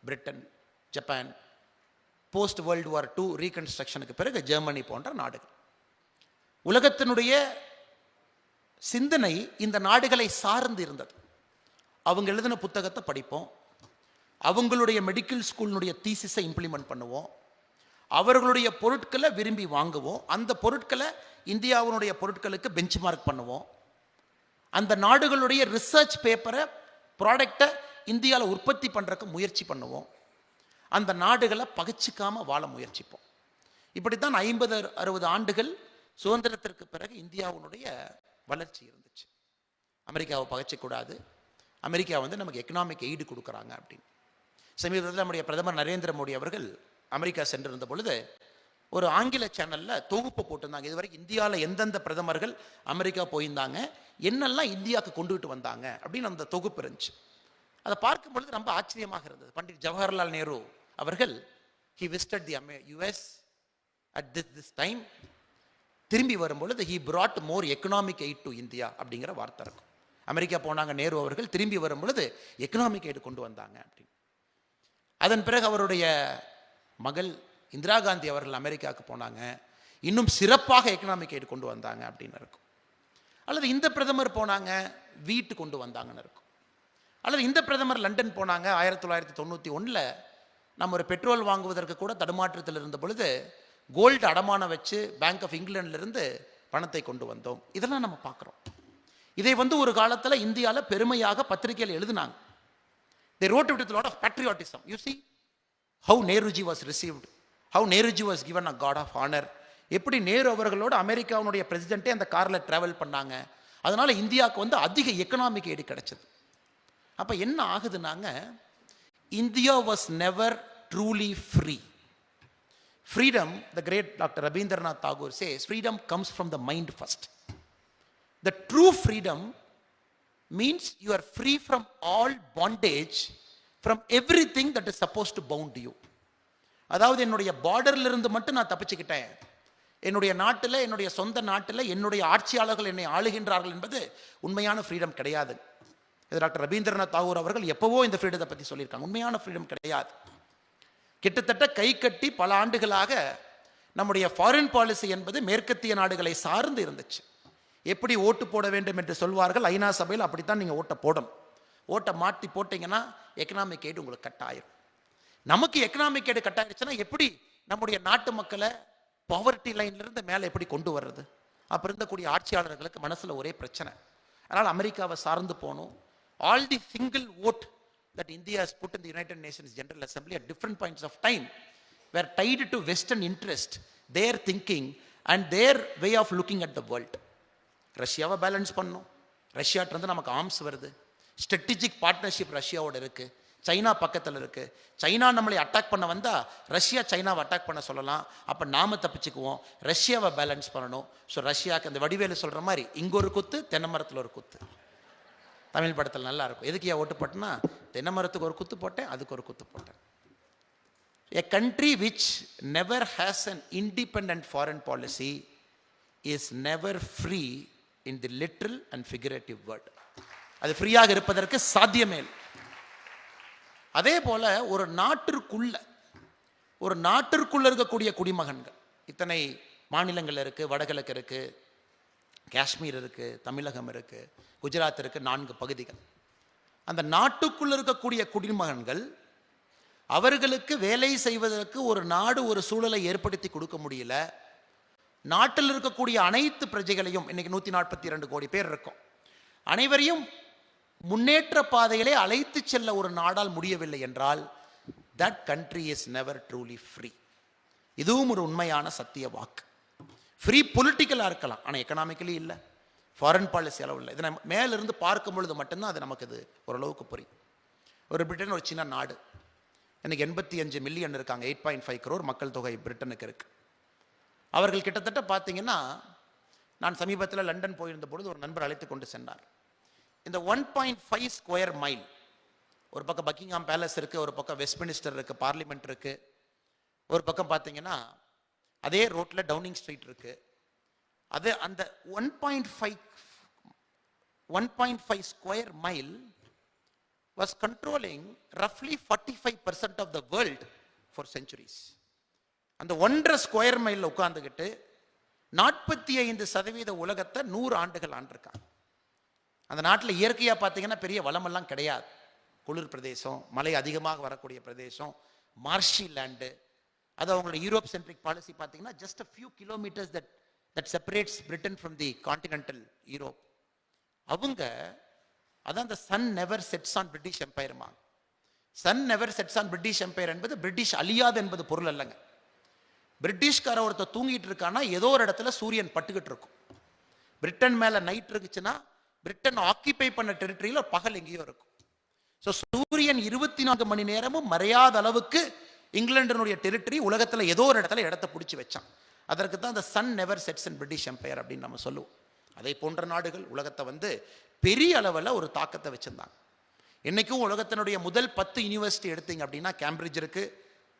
Britain, Japan, post world war 2 ரீகன்ஸ்ட்ரக்ஷனுக்கு பிறகு Germany போன்ற நாடுகள். உலகத்தினுடைய சிந்தனை இந்த நாடுகளை சார்ந்து இருந்தது. அவங்க எழுதின புத்தகத்தை படிப்போம், அவங்களுடைய மெடிக்கல் ஸ்கூலினுடைய தீசிஸை இம்ப்ளிமெண்ட் பண்ணுவோம், அவர்களுடைய பொருட்களை விரும்பி வாங்குவோம், அந்த பொருட்களை இந்தியாவினுடைய பொருட்களுக்கு பெஞ்ச் மார்க் பண்ணுவோம், அந்த நாடுகளுடைய ரிசர்ச் பேப்பரை ப்ராடக்டை இந்தியாவில் உற்பத்தி பண்ணுறதுக்கு முயற்சி பண்ணுவோம், அந்த நாடுகளை பகைச்சிக்காமல் வாழ முயற்சிப்போம். இப்படித்தான் 50-60 ஆண்டுகள் சுதந்திரத்திற்கு பிறகு இந்தியாவினுடைய வளர்ச்சி இருந்துச்சு. அமெரிக்காவை பகைச்சிக்கூடாது, அமெரிக்கா நமக்கு எக்கனாமிக் எய்டு கொடுக்குறாங்க அப்படின்னு. சமீபத்தில் நம்முடைய பிரதமர் நரேந்திர மோடி அவர்கள் அமெரிக்கா சென்றிருந்த பொழுது ஒரு ஆங்கில சேனலில் தொகுப்பு போட்டிருந்தாங்க. இதுவரைக்கும் இந்தியாவில் எந்தெந்த பிரதமர்கள் அமெரிக்கா போயிருந்தாங்க, என்னெல்லாம் இந்தியாவுக்கு கொண்டுகிட்டு வந்தாங்க அப்படின்னு அந்த தொகுப்பு இருந்துச்சு. அதை பார்க்கும் பொழுது ரொம்ப ஆச்சரியமாக இருந்தது. பண்டிட் ஜவஹர்லால் நேரு அவர்கள் he visited the US at this time. திரும்பி வரும்பொழுது he brought more economic aid to India அப்படிங்கிற வார்த்தை இருக்கும். அமெரிக்கா போனாங்க நேரு அவர்கள், திரும்பி வரும் பொழுது எக்கனாமிக் எய்டு கொண்டு வந்தாங்க அப்படின்னு. அதன் பிறகு அவருடைய மகள் இந்திரா காந்தி அவர்கள் அமெரிக்காவுக்கு போனாங்க, இன்னும் சிறப்பாக எக்கனாமிக் எய்டு கொண்டு வந்தாங்க அப்படின்னு இருக்கும். அல்லது இந்த பிரதமர் போனாங்க, வீட்டு கொண்டு வந்தாங்கன்னு இருக்கும். அல்லது இந்த பிரதமர் லண்டன் போனாங்க, 1991 நம்ம ஒரு பெட்ரோல் வாங்குவதற்கு கூட தடுமாற்றத்தில் இருந்த பொழுது கோல்டு அடமானம் வச்சு பேங்க் ஆஃப் இங்கிலாண்டிலிருந்து பணத்தை கொண்டு வந்தோம். இதெல்லாம் நம்ம பார்க்குறோம். இதை ஒரு காலத்தில் இந்தியாவில் பெருமையாக பத்திரிகையில் எழுதினாங்க. They wrote it with a lot of patriotism. You see how Nehruji was received, how Nehruji was given a god of honor. எப்படி நேரு அவர்களோட அமெரிக்காவுடைய பிரசிடென்ட்டே அந்த காரில் ட்ராவல் பண்ணாங்க. அதனால இந்தியாவுக்கு அதிக எக்கனாமிக் எய்டு கிடைச்சது. அப்போ என்ன ஆகுதுன்னாங்க, India was never truly free. Freedom, the great Dr. Rabindranath Tagore says, freedom comes from the mind first. The true freedom means you are free from all bondage, from everything that is supposed to bound you. அதாவது என்னுடைய பார்டர்ல இருந்து மட்டும் நான் தப்பிச்சுக்கிட்டேன், என்னுடைய நாட்டில், என்னுடைய சொந்த நாட்டில் என்னுடைய ஆட்சியாளர்கள் என்னை ஆளுகின்றார்கள் என்பது உண்மையான ஃப்ரீடம் கிடையாது. இது டாக்டர் ரவீந்திரநாத் தாகூர் அவர்கள் எப்பவோ இந்த ஃப்ரீடத்தை பற்றி சொல்லியிருக்காங்க. உண்மையான ஃப்ரீடம் கிடையாது. கிட்டத்தட்ட கை கட்டி பல ஆண்டுகளாக நம்முடைய ஃபாரின் பாலிசி என்பது மேற்கத்திய நாடுகளை சார்ந்து இருந்துச்சு. எப்படி ஓட்டு போட வேண்டும் என்று சொல்வார்கள், ஐநா சபையில் அப்படித்தான் நீங்கள் ஓட்டை போடணும். ஓட்டை மாற்றி போட்டிங்கன்னா எக்கனாமிக் எய்டு உங்களுக்கு கட் ஆயிரும். நமக்கு எக்கனாமிக் எய்டு கட் ஆயிடுச்சுன்னா எப்படி நம்முடைய நாட்டு மக்களை பாவர்ட்டி லைன்லேருந்து மேலே எப்படி கொண்டு வர்றது? அப்போ இருந்தக்கூடிய ஆட்சியாளர்களுக்கு மனசில் ஒரே பிரச்சனை. அதனால் அமெரிக்காவை சார்ந்து போகணும். All the single ode that India has put in the United Nations General Assembly at different points of time were tied to Western interest, their thinking and their way of looking at the world. ரஷ்யாவை balance பண்ணணும். ரஷ்யாட்டிருந்து நமக்கு arms வருது, strategic partnership ரஷ்யாவோட இருக்கு, China பக்கத்தில் இருக்கு. China நம்மளை attack பண்ண வந்தா ரஷ்யா சைனாவை அட்டாக் பண்ண சொல்லலாம், அப்போ நாம தப்பிச்சுக்குவோம். ரஷ்யாவை பேலன்ஸ் பண்ணணும். ஸோ ரஷ்யாவுக்கு அந்த வடிவேலு சொல்ற மாதிரி இங்க ஒரு குத்து, தென்னை மரத்தில் ஒரு குத்து. தமிழ் படத்தில் நல்லா இருக்கும். எதுக்கு ஓட்டு போட்டேன்னா, தென்னை மரத்துக்கு ஒரு குத்து போட்டேன், அதுக்கு ஒரு குத்து போட்டேன். A country which never has an independent foreign policy is never free in the literal and figurative word. அது ஃப்ரீயாக இருப்பதற்கு சாத்தியமே இல்லை. அதே போல ஒரு நாட்டிற்குள்ள இருக்கக்கூடிய குடிமகன்கள் இத்தனை மாநிலங்கள் இருக்கு, வடகிழக்கு இருக்கு, காஷ்மீர் இருக்கு, தமிழகம் இருக்கு, குஜராத் இருக்கு, 4 பகுதிகள். அந்த நாட்டுக்குள்ள இருக்கக்கூடிய குடிமகன்கள் அவர்களுக்கு வேலை செய்வதற்கு ஒரு நாடு ஒரு சூழலை ஏற்படுத்தி கொடுக்க முடியல. நாட்டில் இருக்கக்கூடிய அனைத்து பிரஜைகளையும், இன்னைக்கு 142 கோடி பேர் இருக்கும், அனைவரையும் முன்னேற்ற பாதையிலே அழைத்து செல்ல ஒரு நாடால் முடியவில்லை என்றால் that country is never truly free. இதுவும் ஒரு உண்மையான சத்திய வாக்கு. ஃப்ரீ பொலிட்டிக்கலாக இருக்கலாம், ஆனால் எக்கனாமிக்கலி இல்லை, ஃபாரின் பாலிசி அளவு இல்லை. இதை நம்ம மேலிருந்து பார்க்கும் பொழுது மட்டும்தான் அது நமக்கு இது ஓரளவுக்கு புரியும். ஒரு பிரிட்டன் ஒரு சின்ன நாடு, இன்னைக்கு 85 மில்லியன் இருக்காங்க, 8.5 crore மக்கள் தொகை பிரிட்டனுக்கு இருக்கு. அவர்கள் கிட்டத்தட்ட பார்த்தீங்கன்னா, நான் சமீபத்தில் லண்டன் போயிருந்த பொழுது ஒரு நண்பர் அழைத்து கொண்டு சென்றார். இந்த 1.5 ஸ்கொயர் மைல், ஒரு பக்கம் பக்கிங்ஹாம் பேலஸ் இருக்கு, ஒரு பக்கம் வெஸ்ட்மினிஸ்டர் இருக்கு, பார்லிமெண்ட் இருக்கு, ஒரு பக்கம் பார்த்தீங்கன்னா அதே ரோட்ல டவுனிங் ஸ்ட்ரீட் இருக்கு. அது அந்த 1.5 square mile was controlling roughly 45% of the world for centuries. அந்த 1.5 ஸ்கொயர் மைல் உட்கார்ந்துக்கிட்டு 45% உலகத்தை 100 ஆண்டுகள் ஆண்டிருக்காங்க. அந்த நாட்டில் இயற்கையாக பார்த்தீங்கன்னா பெரிய வளமெல்லாம் கிடையாது. குளிர் பிரதேசம், மழை அதிகமாக வரக்கூடிய பிரதேசம், மார்ஷி லேண்டு. அது அவங்களோட யூரோப் சென்ட்ரிக் பாலிசி பார்த்தீங்கன்னா just a few kilometers that separates Britain from the continental Europe. அவங்க அதான் the sun never sets on British Empire. sun never sets on British Empire என்பது பிரிட்டிஷ் அழியாது என்பது பொருள் அல்லங்க. பிரிட்டிஷ்கார ஒருத்தர் தூங்கிட்டு இருக்கானா ஏதோ ஒரு இடத்துல சூரியன் பட்டுக்கிட்டு இருக்கும். பிரிட்டன் மேல நைட் இருக்குச்சுன்னா பிரிட்டன் ஆக்கிபை பண்ண டெரிட்டரியில பகல் எங்கேயோ இருக்கும். ஸோ சூரியன் 24 மணி நேரமும் மறையாத அளவுக்கு இங்கிலாண்டினுடைய டெரிட்டரி உலகத்துல ஏதோ ஒரு இடத்துல இடத்தை பிடிச்சி வச்சான். அதற்கு தான் the sun never sets in British Empire அப்படின்னு நம்ம சொல்லுவோம். அதை போன்ற நாடுகள் உலகத்தை பெரிய அளவில் ஒரு தாக்கத்தை வச்சிருந்தாங்க. இன்னைக்கும் உலகத்தினுடைய முதல் 10 யூனிவர்சிட்டி எடுத்தீங்க அப்படின்னா கேம்பிரிட்ஜ் இருக்கு,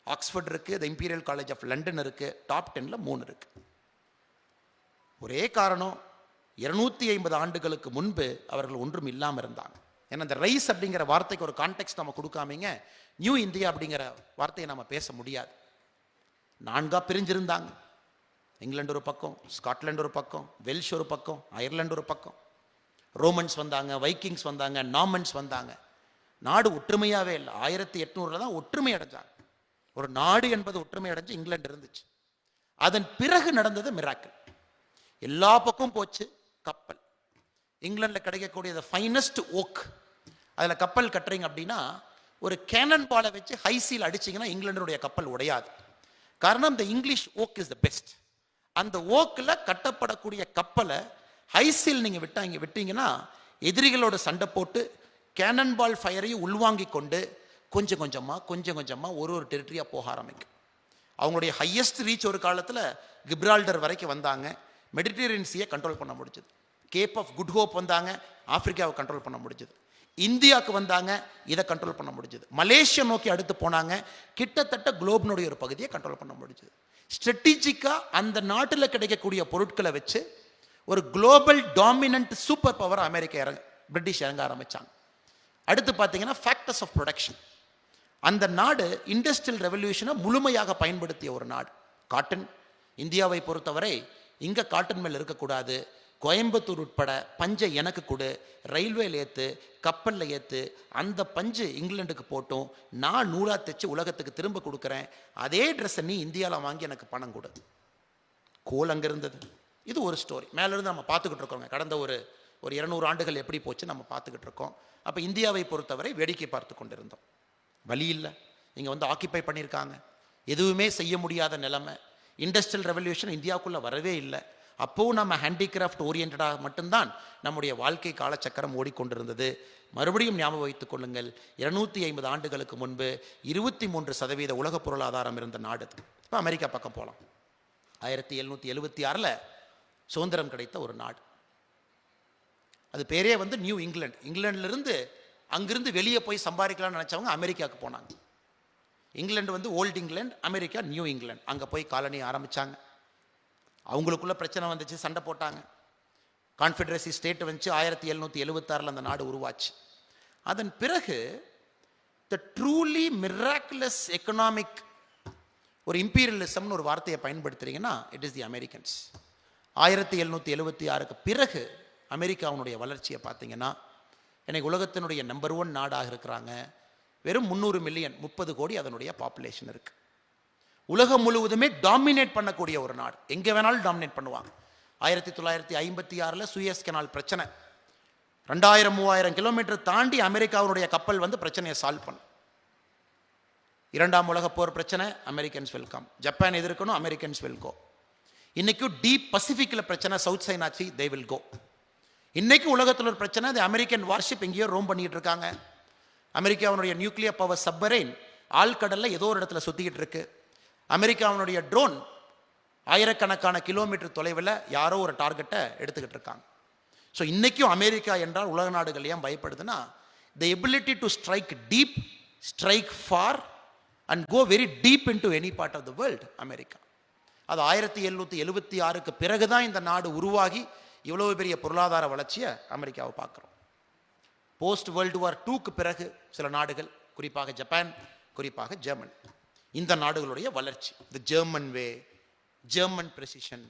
ஆக்ஸ்போர்ட் இருக்கு, த இம்பீரியல் காலேஜ் ஆஃப் லண்டன் இருக்கு, டாப் 10ல 3 இருக்கு. ஒரே காரணம், 250 ஆண்டுகளுக்கு முன்பு அவர்கள் ஒன்றும் இல்லாமல் இருந்தாங்க. ஏன்னா இந்த ரைஸ் அப்படிங்கிற வார்த்தைக்கு ஒரு கான்டெக்ட் நம்ம கொடுக்காமீங்க நியூ இந்தியா அப்படிங்கிற வார்த்தையை நம்ம பேச முடியாது. 4 பிரிஞ்சிருந்தாங்க. இங்கிலாந்து ஒரு பக்கம், ஸ்காட்லாந்து ஒரு பக்கம், வெல்ஷ் ஒரு பக்கம், அயர்லாந்து ஒரு பக்கம். ரோமன்ஸ் வந்தாங்க, வைக்கிங்ஸ் வந்தாங்க, நார்மன்ஸ் வந்தாங்க. நாடு ஒற்றுமையாவே இல்லை. 1800 தான் ஒற்றுமை அடைஞ்சாங்க. ஒரு நாடு என்பது ஒற்றுமை அடைஞ்சு இங்கிலாந்து இருந்துச்சு. அதன் பிறகு நடந்தது மிராக்கிள். எல்லா பக்கம் போச்சு கப்பல். இங்கிலாந்துல கிடைக்கக்கூடிய ஃபைனஸ்ட் ஓக், அதுல கப்பல் கட்டுறீங்க அப்படின்னா ஒரு கேனன் பாலை வச்சு ஹை சீல் அடிச்சிங்கன்னா இங்கிலாந்துடைய கப்பல் உடையாது. காரணம் இந்த English okay is the best. அந்த ஓக்கில் கட்டப்படக்கூடிய கப்பலை ஹை சீல் நீங்க விட்டீங்கன்னா எதிரிகளோட சண்டை போட்டு கேனன் பால் ஃபயரையும் உள்வாங்கி கொண்டு கொஞ்சம் கொஞ்சமா ஒரு டெரிட்டரியா போக ஆரம்பிக்கும். அவங்களுடைய ஹையஸ்ட் ரீச் ஒரு காலத்தில் கிப்ரால்டர் வரைக்கும் வந்தாங்க. மெடிட்டரேனியன் சீயை கண்ட்ரோல் பண்ண முடிஞ்சது. கேப் ஆஃப் குட் ஹோப் வந்தாங்க, ஆப்பிரிக்காவை கண்ட்ரோல் பண்ண முடிஞ்சது. இந்தியாவுக்கு வந்தாங்க, இதை கண்ட்ரோல் பண்ண முடிஞ்சது. மலேசியா நோக்கி அடுத்து போனாங்க, கிட்டத்தட்ட குளோப்னுடைய ஒரு பகுதியை கண்ட்ரோல் பண்ண முடிஞ்சது. ஸ்ட்ராட்டஜிக்கா அந்த நாட்டில் கிடைக்கக்கூடிய பொருட்களை வச்சு ஒரு global dominant super power British இறங்க ஆரம்பிச்சாங்க. அடுத்து பார்த்தீங்கன்னா ஃபேக்டர்ஸ் ஆஃப் ப்ரொடக்ஷன். அந்த நாடு இண்டஸ்ட்ரியல் ரெவல்யூஷனை முழுமையாக பயன்படுத்திய ஒரு நாடு. காட்டன், இந்தியாவை பொறுத்தவரை இங்கே காட்டன் மில் இருக்கக்கூடாது, கோயம்புத்தூர் உட்பட பஞ்சை எனக்கு கொடு, ரயில்வேல ஏற்று, கப்பலில் ஏற்று, அந்த பஞ்சு இங்கிலாந்துக்கு போட்டும், நான் நூலா தைச்சு உலகத்துக்கு திரும்ப கொடுக்குறேன், அதே ட்ரெஸ்ஸை நீ இந்தியாவில் வாங்கி எனக்கு பணம் கொடு. கோல் அங்கே இருந்தது. இது ஒரு ஸ்டோரி. மேலேருந்து நம்ம பார்த்துக்கிட்டு இருக்கோங்க. கடந்த ஒரு 200 ஆண்டுகள் எப்படி போச்சு நம்ம பார்த்துக்கிட்டு இருக்கோம். அப்போ இந்தியாவை பொறுத்தவரை வேடிக்கை பார்த்து கொண்டிருந்தோம். வழி இல்லை, இங்கே ஆக்கிபை பண்ணியிருக்காங்க, எதுவுமே செய்ய முடியாத நிலைமை. இண்டஸ்ட்ரியல் ரெவல்யூஷன் இந்தியாவுக்குள்ளே வரவே இல்லை. அப்போவும் நம்ம ஹேண்டிகிராஃப்ட் ஓரியன்டாக மட்டும்தான் நம்முடைய வாழ்க்கை காலச்சக்கரம் ஓடிக்கொண்டிருந்தது. மறுபடியும் ஞாபகம் வைத்துக் கொள்ளுங்கள், 250 ஆண்டுகளுக்கு முன்பு 23% உலக பொருளாதாரம் இருந்த நாடு. இப்போ அமெரிக்கா பக்கம் போகலாம். 1776 சுதந்திரம் கிடைத்த ஒரு நாடு. அது பேரே நியூ இங்கிலாந்து. இங்கிலாந்துலேருந்து அங்கிருந்து வெளியே போய் சம்பாதிக்கலாம்னு நினச்சவங்க அமெரிக்காவுக்கு போனாங்க. England old England, America New England. அங்கே போய் காலனி ஆரம்பித்தாங்க. அவங்களுக்குள்ள பிரச்சனை வந்துச்சு, சண்டை போட்டாங்க. கான்ஃபெடரசி ஸ்டேட் வந்துச்சு. 1776 அந்த நாடு உருவாச்சு. அதன் பிறகு த ட்ரூலி மிராக்குலஸ் எக்கனாமிக் ஒரு இம்பீரியலிசம்னு ஒரு வார்த்தையை பயன்படுத்துறீங்கன்னா இட் இஸ் தி அமெரிக்கன்ஸ். 1776 பிறகு அமெரிக்காவுடைய வளர்ச்சியை பார்த்தீங்கன்னா இன்னைக்கு உலகத்தினுடைய நம்பர் 1 நாடாக இருக்கிறாங்க. வெறும் 300 மில்லியன், 30 கோடி அதனுடைய பாப்புலேஷன் இருக்கு. உலகம் முழுவதுமே டாமினேட் பண்ணக்கூடிய ஒரு நாடு. எங்கே வேணாலும் டாமினேட் பண்ணுவாங்க. 1956 சூயஸ் கெனால் பிரச்சனை 2000-3000 கிலோமீட்டர் தாண்டி அமெரிக்காவுடைய கப்பல் பிரச்சனையை சால்வ் பண்ணும். 2ஆம் உலக போர் பிரச்சனை, அமெரிக்கன்ஸ் வெல்கம். ஜப்பான் எதிர்க்கணும், அமெரிக்கன்ஸ் வில் கோ. இன்னைக்கும் டீப் பசிபிக்ல பிரச்சனை, South China Sea they will go. இன்னைக்கு உலகத்தில் ஒரு பிரச்சனை, அது அமெரிக்கன் வார்ஷிப் எங்கேயோ ரோம் பண்ணிட்டு இருக்காங்க. அமெரிக்காவுடைய நியூக்ளியர் பவர் சப்மரைன் ஆழ்கடல்ல ஏதோ ஒரு இடத்துல சுத்திக்கிட்டு இருக்கு. அமெரிக்காவுடைய ட்ரோன் ஆயிரக்கணக்கான கிலோமீட்டர் தொலைவில் யாரோ ஒரு டார்கெட்டை எடுத்துக்கிட்டு இருக்காங்க. ஸோ இன்னைக்கும் அமெரிக்கா என்றால் உலக நாடுகள் ஏன் பயப்படுதுன்னா, the ability to strike deep, strike far and go very deep into any part of the world. America அது 1776 பிறகுதான் இந்த நாடு உருவாகி இவ்வளவு பெரிய பொருளாதார வளர்ச்சியை அமெரிக்காவை பார்க்குறோம். போஸ்ட் வேர்ல்டு வார் 2க்கு பிறகு சில நாடுகள், குறிப்பாக ஜப்பான், குறிப்பாக ஜெர்மன், இந்த நாடுகளுடைய வளர்ச்சி, the German way, German precision,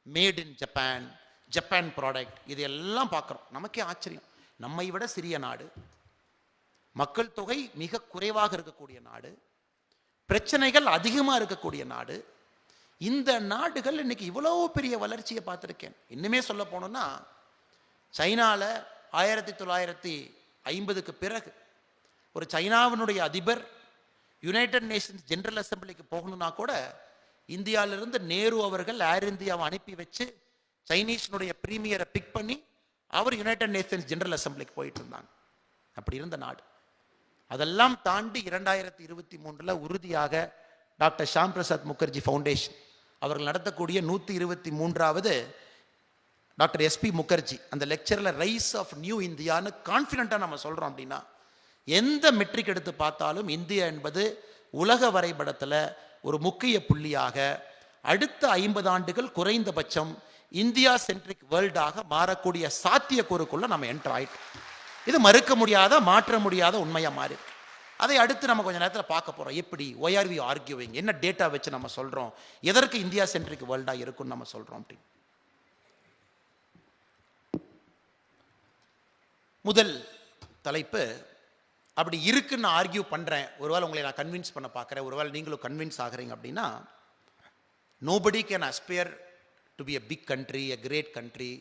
made in Japan, Japan product, இது எல்லாம் பார்க்குறோம். நமக்கே ஆச்சரியம். நம்மை விட சிறிய நாடு, மக்கள் தொகை மிக குறைவாக இருக்கக்கூடிய நாடு, பிரச்சனைகள் அதிகமாக இருக்கக்கூடிய நாடு, இந்த நாடுகள் இன்னைக்கு இவ்வளோ பெரிய வளர்ச்சியை பார்த்துருக்கேன். இன்னுமே சொல்ல போனோம்னா, சைனாவில் 1950க்கு பிறகு ஒரு சைனாவினுடைய அதிபர் யுனைடெட் நேஷன்ஸ் ஜெனரல் அசம்பிளிக்கு போகணும்னா கூட இந்தியாவிலிருந்து நேரு அவர்கள் ஏர் இந்தியாவை அனுப்பி வச்சு சைனீஸ்னுடைய பிரீமியரை பிக் பண்ணி அவர் யுனைடெட் நேஷன்ஸ் ஜெனரல் அசம்பிளிக்கு போயிட்டு இருந்தாங்க. அப்படி இருந்த நாடு. அதெல்லாம் தாண்டி 2023 உறுதியாக டாக்டர் ஷாம் பிரசாத் முகர்ஜி ஃபவுண்டேஷன் அவர்கள் நடத்தக்கூடிய 123வது டாக்டர் எஸ்பி முகர்ஜி அந்த லெக்சரில் ரைஸ் ஆஃப் நியூ இந்தியான்னு கான்ஃபிடென்ட்டாக நம்ம சொல்கிறோம். அப்படின்னா எந்த மெட்ரிக் எடுத்து பார்த்தாலும் இந்தியா என்பது உலக வரைபடத்தில் ஒரு முக்கிய புள்ளியாக அடுத்த 50 ஆண்டுகள் குறைந்தபட்சம் இந்தியா சென்ட்ரிக் வேர்ல்டாக மாறக்கூடிய சாத்தியக்கூறுக்குள்ள நம்ம என்டர் ஆயிட்டோம். இது மறுக்க முடியாத, மாற்ற முடியாத உண்மையாக மாறி. அதை அடுத்து நம்ம கொஞ்சம் நேரத்தில் பார்க்க போகிறோம். எப்படி, ஒய் ஆர் வி ஆர்கியூவிங், என்ன டேட்டா வச்சு நம்ம சொல்கிறோம், எதற்கு இந்தியா சென்ட்ரிக் வேர்ல்டாக இருக்குன்னு நம்ம சொல்கிறோம் அப்படின்னு. முதல் தலைப்பு, அப்படி இருக்குன்னு நான் ஆர்கியூ பண்ணுறேன், ஒருவேளை உங்களை நான் கன்வின்ஸ் பண்ண பார்க்குறேன், ஒருவேளை நீங்களும் கன்வின்ஸ் ஆகிறீங்க அப்படின்னா, nobody can aspire to be a big country, a great country,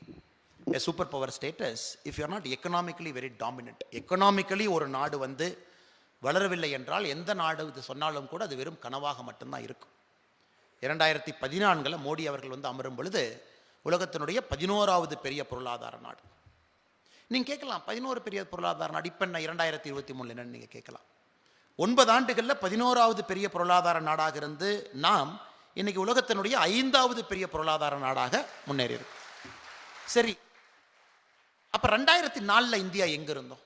a superpower status if you are not economically very dominant. Economically ஒரு நாடு வந்து வளரவில்லை என்றால் எந்த நாடு இது சொன்னாலும் கூட அது வெறும் கனவாக மட்டும்தான் இருக்கும். 2014 மோடி அவர்கள் வந்து அமரும் பொழுது உலகத்தினுடைய 11வது பெரிய பொருளாதார நாடு. நீங்கள் கேட்கலாம், 11 பெரிய பொருளாதார நாடு இப்போ என்ன 2023 என்னன்னு நீங்கள் கேட்கலாம். 9 ஆண்டுகளில் 11வது பெரிய பொருளாதார நாடாக இருந்து நாம் இன்னைக்கு உலகத்தினுடைய 5வது பெரிய பொருளாதார நாடாக முன்னேறி இருக்கு. சரி, அப்போ 2004 இந்தியா எங்கே இருந்தோம்?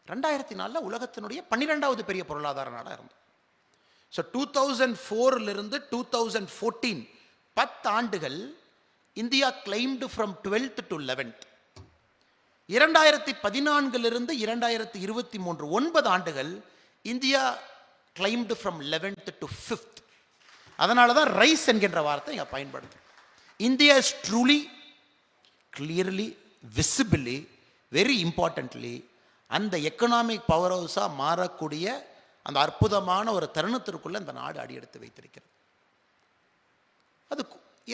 2004 உலகத்தினுடைய 12வது பெரிய பொருளாதார நாடாக இருந்தோம். ஸோ 2004 2014 10 ஆண்டுகள் India claimed from 12th to 11th. 2014 2023 9 ஆண்டுகள் India claimed from 11th to 5th. அதனால தான் ரைஸ் என்கின்ற வார்த்தை இங்கே பயன்படுது. India is truly, clearly, visibly, very importantly அந்த எக்கனாமிக் பவர் ஹவுஸாக மாறக்கூடிய அந்த அற்புதமான ஒரு தருணத்திற்குள்ள இந்த நாடு அடியெடுத்து வைத்திருக்கிறது. அது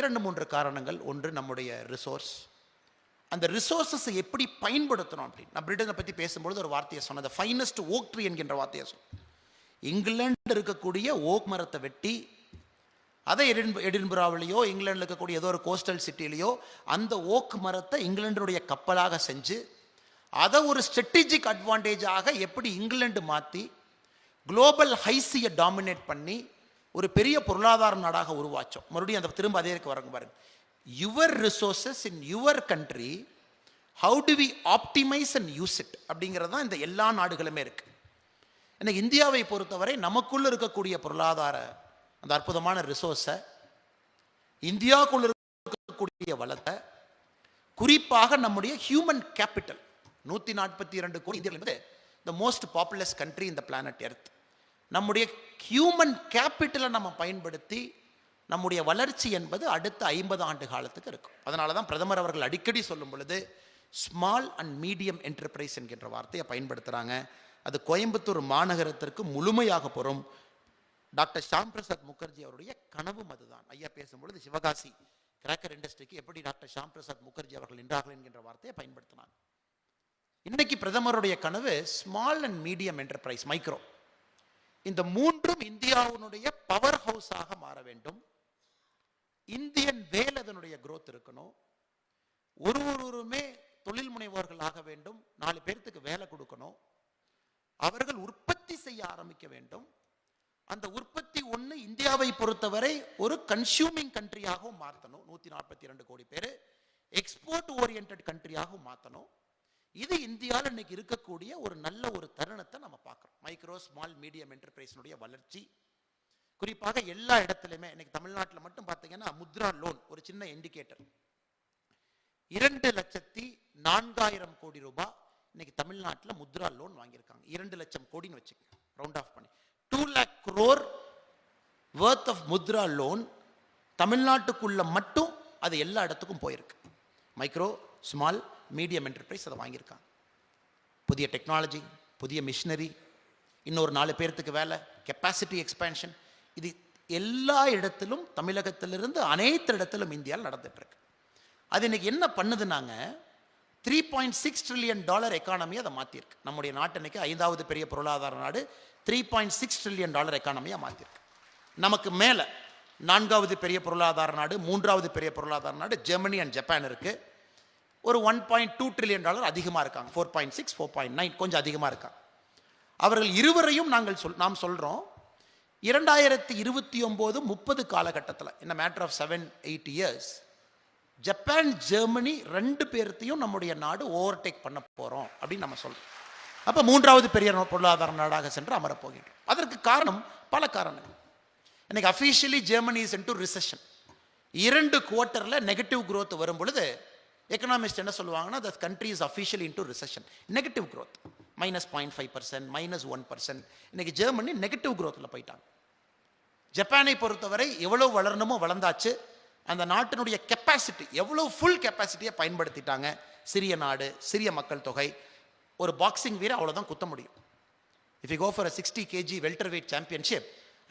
2-3 காரணங்கள். ஒன்று, நம்முடைய ரிசோர்ஸ். அந்த ரிசோர்ஸஸ் எப்படி பயன்படுத்தணும் அப்படின்னு நான் பிரிட்டனை பற்றி பேசும்பொழுது ஒரு வார்த்தையை சொன்னேன், த ஃபைனஸ்ட் ஓக் ட்ரீ என்கின்ற வார்த்தையை சொன்னேன். இங்கிலாந்து இருக்கக்கூடிய ஓக் மரத்தை வெட்டி அதை எடின்பராவிலையோ இங்கிலாண்டில் இருக்கக்கூடிய ஏதோ ஒரு கோஸ்டல் சிட்டிலையோ அந்த ஓக் மரத்தை இங்கிலாண்டுடைய கப்பலாக செஞ்சு அதை ஒரு ஸ்ட்ராட்டஜிக் அட்வான்டேஜாக எப்படி இங்கிலாந்து மாற்றி குளோபல் ஹைசியை டாமினேட் பண்ணி ஒரு பெரிய பொருளாதார நாடாக உருவாச்சோம். மறுபடியும் அந்த திரும்ப அதே இருக்கு வரங்க பாருங்க. Your resources in your country, how do we optimise and use it அப்படிங்கிறது தான் இந்த எல்லா நாடுகளுமே இருக்கு. எனக்கு இந்தியாவை பொறுத்தவரை நமக்குள்ள இருக்கக்கூடிய பொருளாதார அந்த அற்புதமான ரிசோர்ஸை, இந்தியாவுக்குள்ள இருக்கக்கூடிய வளத்தை, குறிப்பாக நம்முடைய ஹியூமன் கேபிட்டல் 142 கோடி இந்தியா என்பது த மோஸ்ட் பாப்புலஸ் கண்ட்ரி இந்த பிளானட் எர்த். நம்முடைய ஹியூமன் கேபிட்டலை நம்ம பயன்படுத்தி நம்முடைய வளர்ச்சி என்பது அடுத்த 50 ஆண்டு காலத்துக்கு இருக்கும். அதனால தான் பிரதமர் அவர்கள் அடிக்கடி சொல்லும் பொழுது ஸ்மால் அண்ட் மீடியம் என்டர்பிரைஸ் என்கின்ற வார்த்தையை பயன்படுத்துகிறாங்க. அது கோயம்புத்தூர் மாநகரத்திற்கு முழுமையாக பொறும். டாக்டர் ஷாம் பிரசாத் முகர்ஜி அவருடைய கனவும் அதுதான். ஐயா பேசும்பொழுது சிவகாசி கிராக்கர் இண்டஸ்ட்ரிக்கு எப்படி டாக்டர் ஷாம் பிரசாத் முகர்ஜி அவர்கள் நின்றார்கள் என்கின்ற வார்த்தையை பயன்படுத்தினாங்க. இன்னைக்கு பிரதமருடைய கனவு small and medium enterprise, micro. இந்த மூன்றும் இந்தியாவினுடைய பவர் ஹவுஸாக மாற வேண்டும். இந்தியன் வேல் அதனுடைய growth இருக்கணும். ஒருவருமே தொழில் முனைவோர்கள் ஆக வேண்டும். 4 பேருக்கு வேலை கொடுக்கணும். அவர்கள் உற்பத்தி செய்ய ஆரம்பிக்க வேண்டும். அந்த உற்பத்தி ஒன்று இந்தியாவை பொறுத்தவரை ஒரு கன்சியூமிங் கண்ட்ரியாகவும் மாற்றணும். 142 கோடி பேர் எக்ஸ்போர்ட் ஓரியன்ட் கண்ட்ரியாகவும் மாற்றணும். இது இந்தியாவில் இன்னைக்கு இருக்கக்கூடிய ஒரு நல்ல ஒரு தருணத்தை நம்ம பார்க்குறோம். மைக்ரோ ஸ்மால் மீடியம் என்டர்பிரைஸினுடைய வளர்ச்சி குறிப்பாக எல்லா இடத்துலையுமே. இன்னைக்கு தமிழ்நாட்டில் மட்டும் பார்த்தீங்கன்னா முத்ரா லோன் ஒரு சின்ன இண்டிகேட்டர், 2,04,000 கோடி ரூபாய் இன்னைக்கு தமிழ்நாட்டில் முத்ரா லோன் வாங்கியிருக்காங்க 2 லட்சம் கோடின்னு வச்சுக்கோங்க, ரவுண்ட் ஆஃப் பண்ணி 2 lakh crore worth of Mudra loan தமிழ்நாட்டுக்குள்ள மட்டும் அது எல்லா இடத்துக்கும் போயிருக்கு. மைக்ரோ ஸ்மால் மீடியம் என்டர்பிரைஸ் அதை வாங்கியிருக்காங்க. புதிய டெக்னாலஜி, புதிய மிஷினரி, இன்னொரு 4 பேர்த்துக்கு வேலை, கெப்பாசிட்டி எக்ஸ்பேன்ஷன், இது எல்லா இடத்திலும் தமிழகத்திலிருந்து அனைத்து இடத்திலும் இந்தியாவில் நடந்துட்டு இருக்கு. அது இன்னைக்கு என்ன பண்ணுதுனாங்க, $3.6 trillion எக்கானமி அதை மாற்றிருக்கு. நம்முடைய நாட்டு இன்னைக்கு 5வது பெரிய பொருளாதார நாடு, $3.6 trillion எக்கானமியாக மாற்றிருக்கு. நமக்கு மேலே 4வது பெரிய பொருளாதார நாடு, 3வது பெரிய பொருளாதார நாடு ஜெர்மனி அண்ட் ஜப்பான் இருக்கு. ஒரு $1.2 trillion அதிகமாக இருக்காங்க. 4.6, 4.9 கொஞ்சம் அதிகமாக இருக்காங்க. அவர்கள் இருவரையும் நாம் சொல்கிறோம் 2029-30 காலகட்டத்தில், இந்த matter of 7-8 years, Japan Germany 2 பேர்த்தையும் நம்முடைய நாடு ஓவர்டேக் பண்ண போகிறோம் அப்படின்னு நம்ம சொல்கிறோம். அப்போ 3வது பெரிய பொருளாதார நாடாக சென்று அமரப்போகின்றோம். அதற்கு காரணம் பல காரணங்கள். இன்னைக்கு officially Germany is into recession. 2 குவார்ட்டரில் நெகட்டிவ் growth வரும் பொழுது எக்கனாமிஸ்ட் என்ன சொல்லுவாங்கன்னா, the country is officially into recession. Negative growth -0.5%, -1%. இன்னைக்கு ஜெர்மனி நெகட்டிவ் growthல போயிட்டாங்க. ஜப்பானை பொறுத்தவரை எவ்வளவு வளரணுமோ வளர்ந்தாச்சு. அந்த நாட்டினுடைய கெப்பாசிட்டி, எவ்வளோ ஃபுல் கெப்பாசிட்டியை பயன்படுத்திட்டாங்க. சிறிய நாடு, சிறிய மக்கள் தொகை, ஒரு பாக்ஸிங் வீரர் அவ்வளோதான் குத்த முடியும். If you go for 60 kg welter weight championship,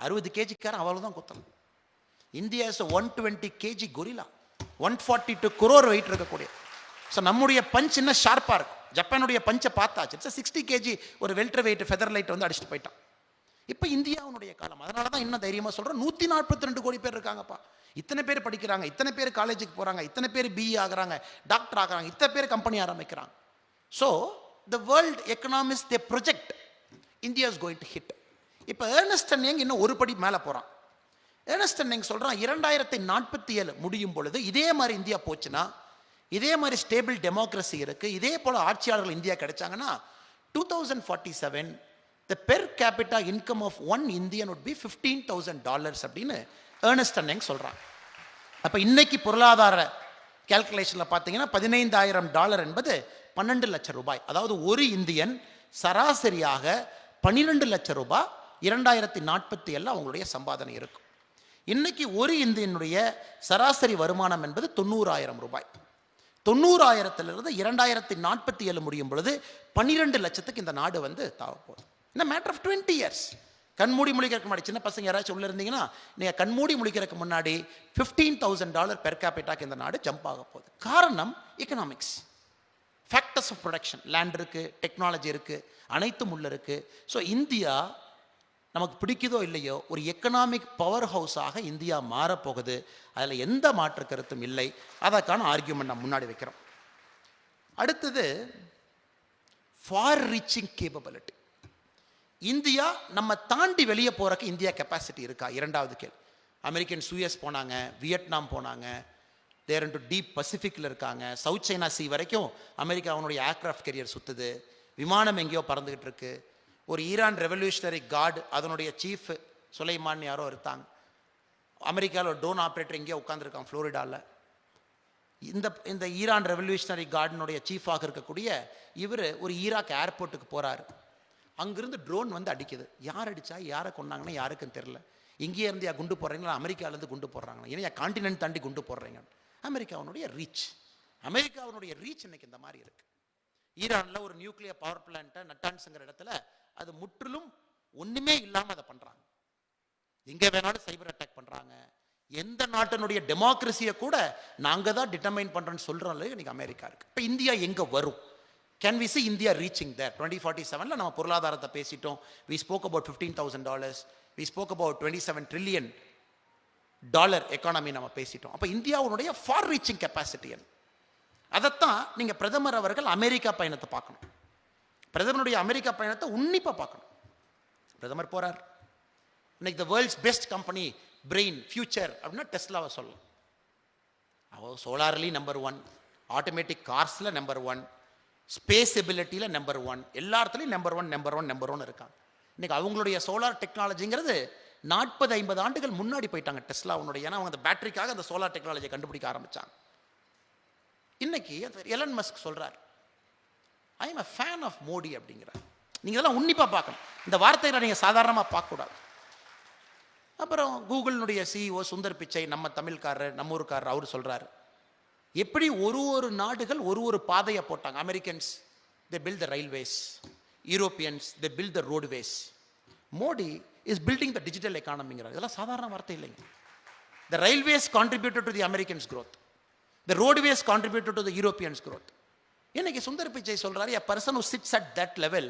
60 kgக்காரன் அவ்வளோதான் குத்தலாம். India is 120 kg gorilla, 142 crore weight இருக்கக்கூடிய. ஸோ நம்முடைய பஞ்ச் இன்னும் ஷார்ப்பாக இருக்கும். ஜப்பானுடைய பஞ்சை பார்த்தாச்சு. இட்ஸ் 60 kg ஒரு வெல்டர் வெயிட் ஃபெதர் லைட் வந்து அடிச்சுட்டு போயிட்டான். இப்போ இந்தியாவுடைய காலம். அதனால தான் இன்னும் தைரியமாக சொல்கிறோம், 142 கோடி பேர் இருக்காங்கப்பா. இத்தனை பேர் படிக்கிறாங்க, இத்தனை பேர் காலேஜுக்கு போகிறாங்க, இத்தனை பேர் பிஇ ஆகிறாங்க, டாக்டர் ஆகிறாங்க, இத்தனை பேர் கம்பெனி ஆரம்பிக்கிறாங்க. So the world economist they project India is going to hit. இப்போ ஏர்னஸ்ட் அண்ட் யங் இன்னும் ஒரு படி மேலே போகிறான். ஏர்னஸ்ட் அண்ட் யங் சொல்கிறான் 2047 முடியும் பொழுது இதே மாதிரி இந்தியா போச்சுன்னா, இதே மாதிரி ஸ்டேபிள் டெமோக்ரஸி இருக்குது, இதே போல் ஆட்சியாளர்கள் India கிடைச்சாங்கன்னா 2047 the per capita income of one Indian would be $15,000 அப்படின்னு ஏர்னஸ்ட் அண்ட் யங் சொல்கிறாங்க. அப்போ இன்னைக்கு பொருளாதார கேல்குலேஷனில் பார்த்தீங்கன்னா $15,000 என்பது 12 லட்சம் ரூபாய். அதாவது ஒரு இந்தியன் சராசரியாக 12 லட்சம் ரூபாய் 2047 அவங்களுடைய சம்பாதனை இருக்கும். இன்னைக்கு ஒரு இந்தியனுடைய சராசரி வருமானம் என்பது 90,000 ரூபாய். 90,000 2047 முடியும் பொழுது 12 லட்சத்துக்கு இந்த நாடு வந்து தாவப்போகுது. இந்த மேட்டர் ஆஃப் 20 years. கண்மூடி முழிக்கிறதுக்கு முன்னாடி, சின்ன பசங்க யாராச்சும் உள்ள இருந்தீங்கன்னா, நீங்கள் கண்மூடி முழிக்கிறதுக்கு முன்னாடி $15,000 பெர் கேபிட்டாக்கு இந்த நாடு ஜம்ப் ஆக போகுது. காரணம் economics, factors of production, land இருக்குது, டெக்னாலஜி இருக்குது, அனைத்தும் உள்ள இருக்குது. ஸோ இந்தியா நமக்கு பிடிக்குதோ இல்லையோ ஒரு எக்கனாமிக் பவர் ஹவுஸாக இந்தியா மாறப்போகுது. அதில் எந்த மாற்று கருத்தும் இல்லை. அதற்கான ஆர்கியூமெண்ட் நம்ம முன்னாடி வைக்கிறோம். அடுத்தது ஃபார் ரீச்சிங் கேப்பபிலிட்டி. இந்தியா நம்ம தாண்டி வெளியே போகிறக்கு இந்தியா கெப்பாசிட்டி இருக்கா? 2வது கேள்வி. அமெரிக்கன் யூஎஸ் போனாங்க, வியட்நாம் போனாங்க, தேர் இன்டு டீப் பசிபிக்கில் இருக்காங்க. சவுத் சைனா சி வரைக்கும் அமெரிக்கா அவனுடைய ஏர்க்ராஃப்ட் கேரியர் சுற்றுது. விமானம் எங்கேயோ பறந்துக்கிட்டு இருக்கு. ஒரு ஈரான் ரெவல்யூஷனரி கார்டு, அதனுடைய சீஃப் சுலைமான் யாரோ இருந்தாங்க. அமெரிக்காவில் ஒரு ட்ரோன் ஆப்ரேட்டர் எங்கேயோ உட்காந்துருக்கான் ஃப்ளோரிடாவில். இந்த ஈரான் ரெவல்யூஷனரி கார்டினுடைய சீஃபாக இருக்கக்கூடிய இவர் ஒரு ஈராக் ஏர்போர்ட்டுக்கு போகிறாரு. அங்கிருந்து ட்ரோன் வந்து அடிக்குது. யார் அடித்தா, யாரை கொண்டாங்கன்னா யாருக்குன்னு தெரில. இங்கேயே இருந்து குண்டு போடுறீங்களா, அமெரிக்காவிலேருந்து குண்டு போடுறாங்களா, ஏன்னா கான்டினென்ட் தாண்டி குண்டு போடுறீங்க. அமெரிக்காவுடைய ரீச் இன்னைக்கு இந்த மாதிரி இருக்குது. ஈரானில் ஒரு நியூக்ளியர் பவர் பிளான்ட்டை நட்டான்ஸுங்கிற இடத்துல அது முற்றிலும் ஒன்றுமே இல்லாமல் அதை பண்ணுறாங்க. எங்கே வேணாலும் சைபர் அட்டாக் பண்ணுறாங்க. எந்த நாட்டினுடைய டெமோக்ரஸியை கூட நாங்கள் தான் டிட்டர்மைன் பண்ணுறோன்னு சொல்கிறோம். இன்னைக்கு அமெரிக்கா இருக்குது. இப்போ இந்தியா எங்கே வரும்? Can we see India reaching there? 2047 நம்ம பொருளாதாரத்தை பேசிட்டோம். We spoke about $15,000. We spoke about $27 trillion economy நம்ம பேசிட்டோம். அப்போ இந்தியாவுடைய ஃபார் ரீச்சிங் கெப்பாசிட்டி. அதைத்தான் நீங்கள் பிரதமர் அவர்கள் அமெரிக்கா பயணத்தை பார்க்கணும். பிரதமருடைய அமெரிக்கா பயணத்தை உன்னிப்பாக பார்க்கணும். பிரதமர் போகிறார். இன்னைக்கு the world's best company brain future அப்படின்னா டெஸ்லாவை சொல்லலாம். அவ சோலார்லி நம்பர் 1, ஆட்டோமேட்டிக் கார்ஸில் நம்பர் 1, ஸ்பேஸ் எபிலிட்டியில் நம்பர் 1, எல்லா இடத்துலையும் நம்பர் ஒன் இருக்காங்க. இன்னைக்கு அவங்களுடைய சோலார் டெக்னாலஜிங்கிறது 40-50 ஆண்டுகள் முன்னாடி போயிட்டாங்க டெஸ்லாவுடைய. ஏன்னா அவங்க அந்த பேட்டரிக்காக அந்த சோலார் டெக்னாலஜியை கண்டுபிடிக்க ஆரம்பித்தாங்க. இன்னைக்கு எலன் மஸ்க் சொல்கிறார், I am a fan of Modi அப்படிங்கிறார். நீங்கள் இதெல்லாம் உன்னிப்பாக பார்க்கணும். இந்த வார்த்தைகளை நீங்கள் சாதாரணமாக பார்க்கக்கூடாது. அப்புறம் கூகுளினுடைய சிஇஓ சுந்தர் பிச்சை, நம்ம தமிழ்காரர், நம்ம ஊருக்காரர், அவர் சொல்கிறார், எப்படி ஒரு நாடுகள் ஒரு பாதையை போட்டாங்க. Americans they built the railways, Europeans they built the roadways, Modi is building the digital எக்கானமிங்கிறார். இதெல்லாம் சாதாரண வார்த்தை இல்லைங்க. The railways contributed to the Americans' growth. The roadways contributed to the Europeans' growth. இன்னைக்கு சுந்தர் பிச்சை சொல்றாரு, a person who sits at that level,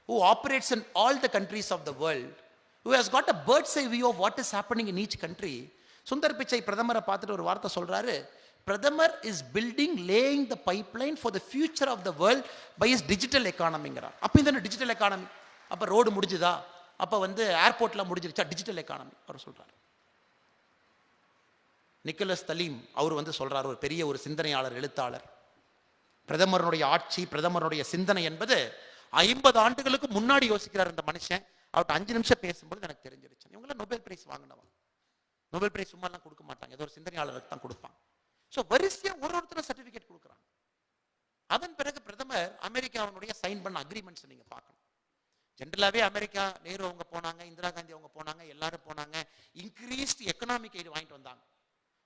who operates in all the countries of the world, who has got a bird's eye view of what is happening in each country. Sundar Pichai பிரதமரை பார்த்துட்டு ஒரு வார்த்தை சொல்றாரு, பிரதமர் is building, laying the pipeline for the future of the world by his digital economyங்கிறார். அப்போ இந்த digital economy, அப்போ road முடிஞ்சுதா, அப்போ ஏர்போர்ட்லாம் முடிஞ்சிருச்சா, டிஜிட்டல் எக்கானமி அவர் சொல்றாரு. நிக்கோலஸ் தலீம் அவர் சொல்றார், ஒரு பெரிய ஒரு சிந்தனையாளர், எழுத்தாளர், பிரதமருடைய ஆட்சி, பிரதமருடைய சிந்தனை என்பது 50 ஆண்டுகளுக்கு முன்னாடி யோசிக்கிறார் இந்த மனுஷன். அவர்கிட்ட 5 நிமிஷம் பேசும்போது எனக்கு தெரிஞ்சிருச்சு, இவங்களாம் நோபல் பிரைஸ் வாங்கினவங்க. நோபல் பிரைஸ் சும்மாலாம் கொடுக்க மாட்டாங்க, ஏதோ ஒரு சிந்தனையாளருக்கு தான் கொடுப்பாங்க. ஸோ வரிசையா ஒருத்தர் சர்டிஃபிகேட் கொடுக்குறாங்க. அதன் பிறகு பிரதமர் அமெரிக்காவுடைய சைன் பண்ண அக்ரிமெண்ட்ஸ் நீங்க பார்க்கணும். ஜென்ரலாகவே அமெரிக்கா, நேரு அவங்க போனாங்க, இந்திரா காந்தி அவங்க போனாங்க, எல்லாரும் போனாங்க, இன்க்ரீஸ்ட் எக்கனாமிக் எய்டு வாங்கிட்டு வந்தாங்க.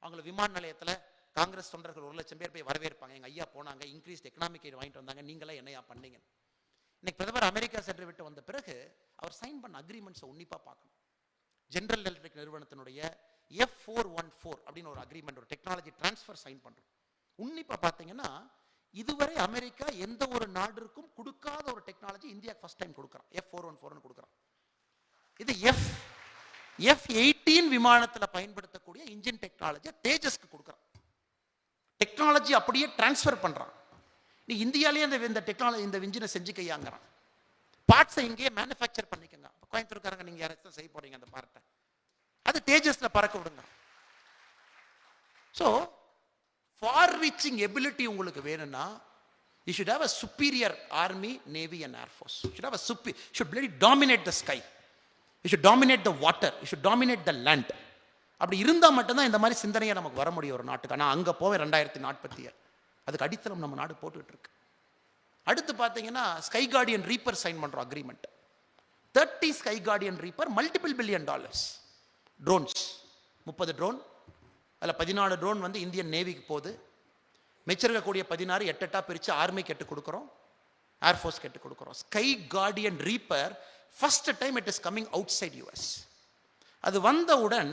அவங்களை விமான நிலையத்தில் காங்கிரஸ் தொண்டர்கள் 1 லட்சம் பேர் போய் வரவேற்பாங்க, எங்கள் ஐயா போனாங்க, இன்க்ரீஸ்ட் எக்கனாமிக் எய்டு வாங்கிட்டு வந்தாங்க, நீங்களே என்னையா பண்ணீங்க. இன்னைக்கு பிரதமர் அமெரிக்கா சென்று விட்டு வந்த பிறகு அவர் சைன் பண்ண அக்ரிமெண்ட்ஸை உன்னிப்பாக பார்க்கணும். ஜெனரல் எலக்ட்ரிக் நிறுவனத்தினுடைய F414 அப்படின்னு ஒரு அக்ரிமெண்ட், ஒரு டெக்னாலஜி டிரான்ஸ்ஃபர் சைன் பண்ணுறோம். உன்னிப்பாக பார்த்தீங்கன்னா இதுவரை அமெரிக்கா எந்த ஒரு நாட்டிற்கும் கொடுக்காத ஒரு டெக்னாலஜி இந்தியாவுக்கு ஃபர்ஸ்ட் டைம் கொடுக்குறான். F414 கொடுக்குறான். இது F-18 விமானத்தில் பயன்படுத்தக்கூடிய இன்ஜின் டெக்னாலஜி தேஜஸ்க்கு கொடுக்குறான். டெக்னாலஜி அப்படியே டிரான்ஸ்ஃபர் பண்றான். நீ இந்தியாலேயே இந்த டெக்னாலஜி, இந்த இன்ஜினை செஞ்சுக்கையாங்கிறான். பார்ட்ஸை இங்கேயே மேனுஃபேக்சர் பண்ணிக்கங்க. கோயம்புத்தூர்காரங்க நீங்க யாராச்சும் செய்ய போறீங்க அந்த பார்ட்டை, அது தேஜஸ்ல பறக்க விடுங்க. ஸோ ஃபார் ரீச்சிங் எபிலிட்டி உங்களுக்கு வேணும்னா you should have a superior army, navy and air force. You should have a should really dominate the sky. You should dominate the water. You should dominate the land. அப்படி இருந்தால் மட்டும்தான் இந்த மாதிரி சிந்தனையை நமக்கு வர முடியும் ஒரு நாட்டுக்கு. ஆனால் அங்கே போவேன் 2047, அதுக்கு அடித்தளம் நம்ம நாடு போட்டுக்கிட்டு இருக்கு. அடுத்து பார்த்தீங்கன்னா ஸ்கை கார்டியன் ரீப்பர் சைன் பண்ணுறோம் agreement. 30 sky Guardian reaper, multiple $1 billion. Drones 30 drone, அதில் 14 ட்ரோன் இந்தியன் நேவிக்கு போகுது. மிச்சிருக்கக்கூடிய 16 8 பிரித்து ஆர்மிக்கு 8 கொடுக்குறோம், ஏர்ஃபோர்ஸ்க்கு 8 கொடுக்குறோம். Sky Guardian Reaper first time it is coming outside US. அது வந்தவுடன்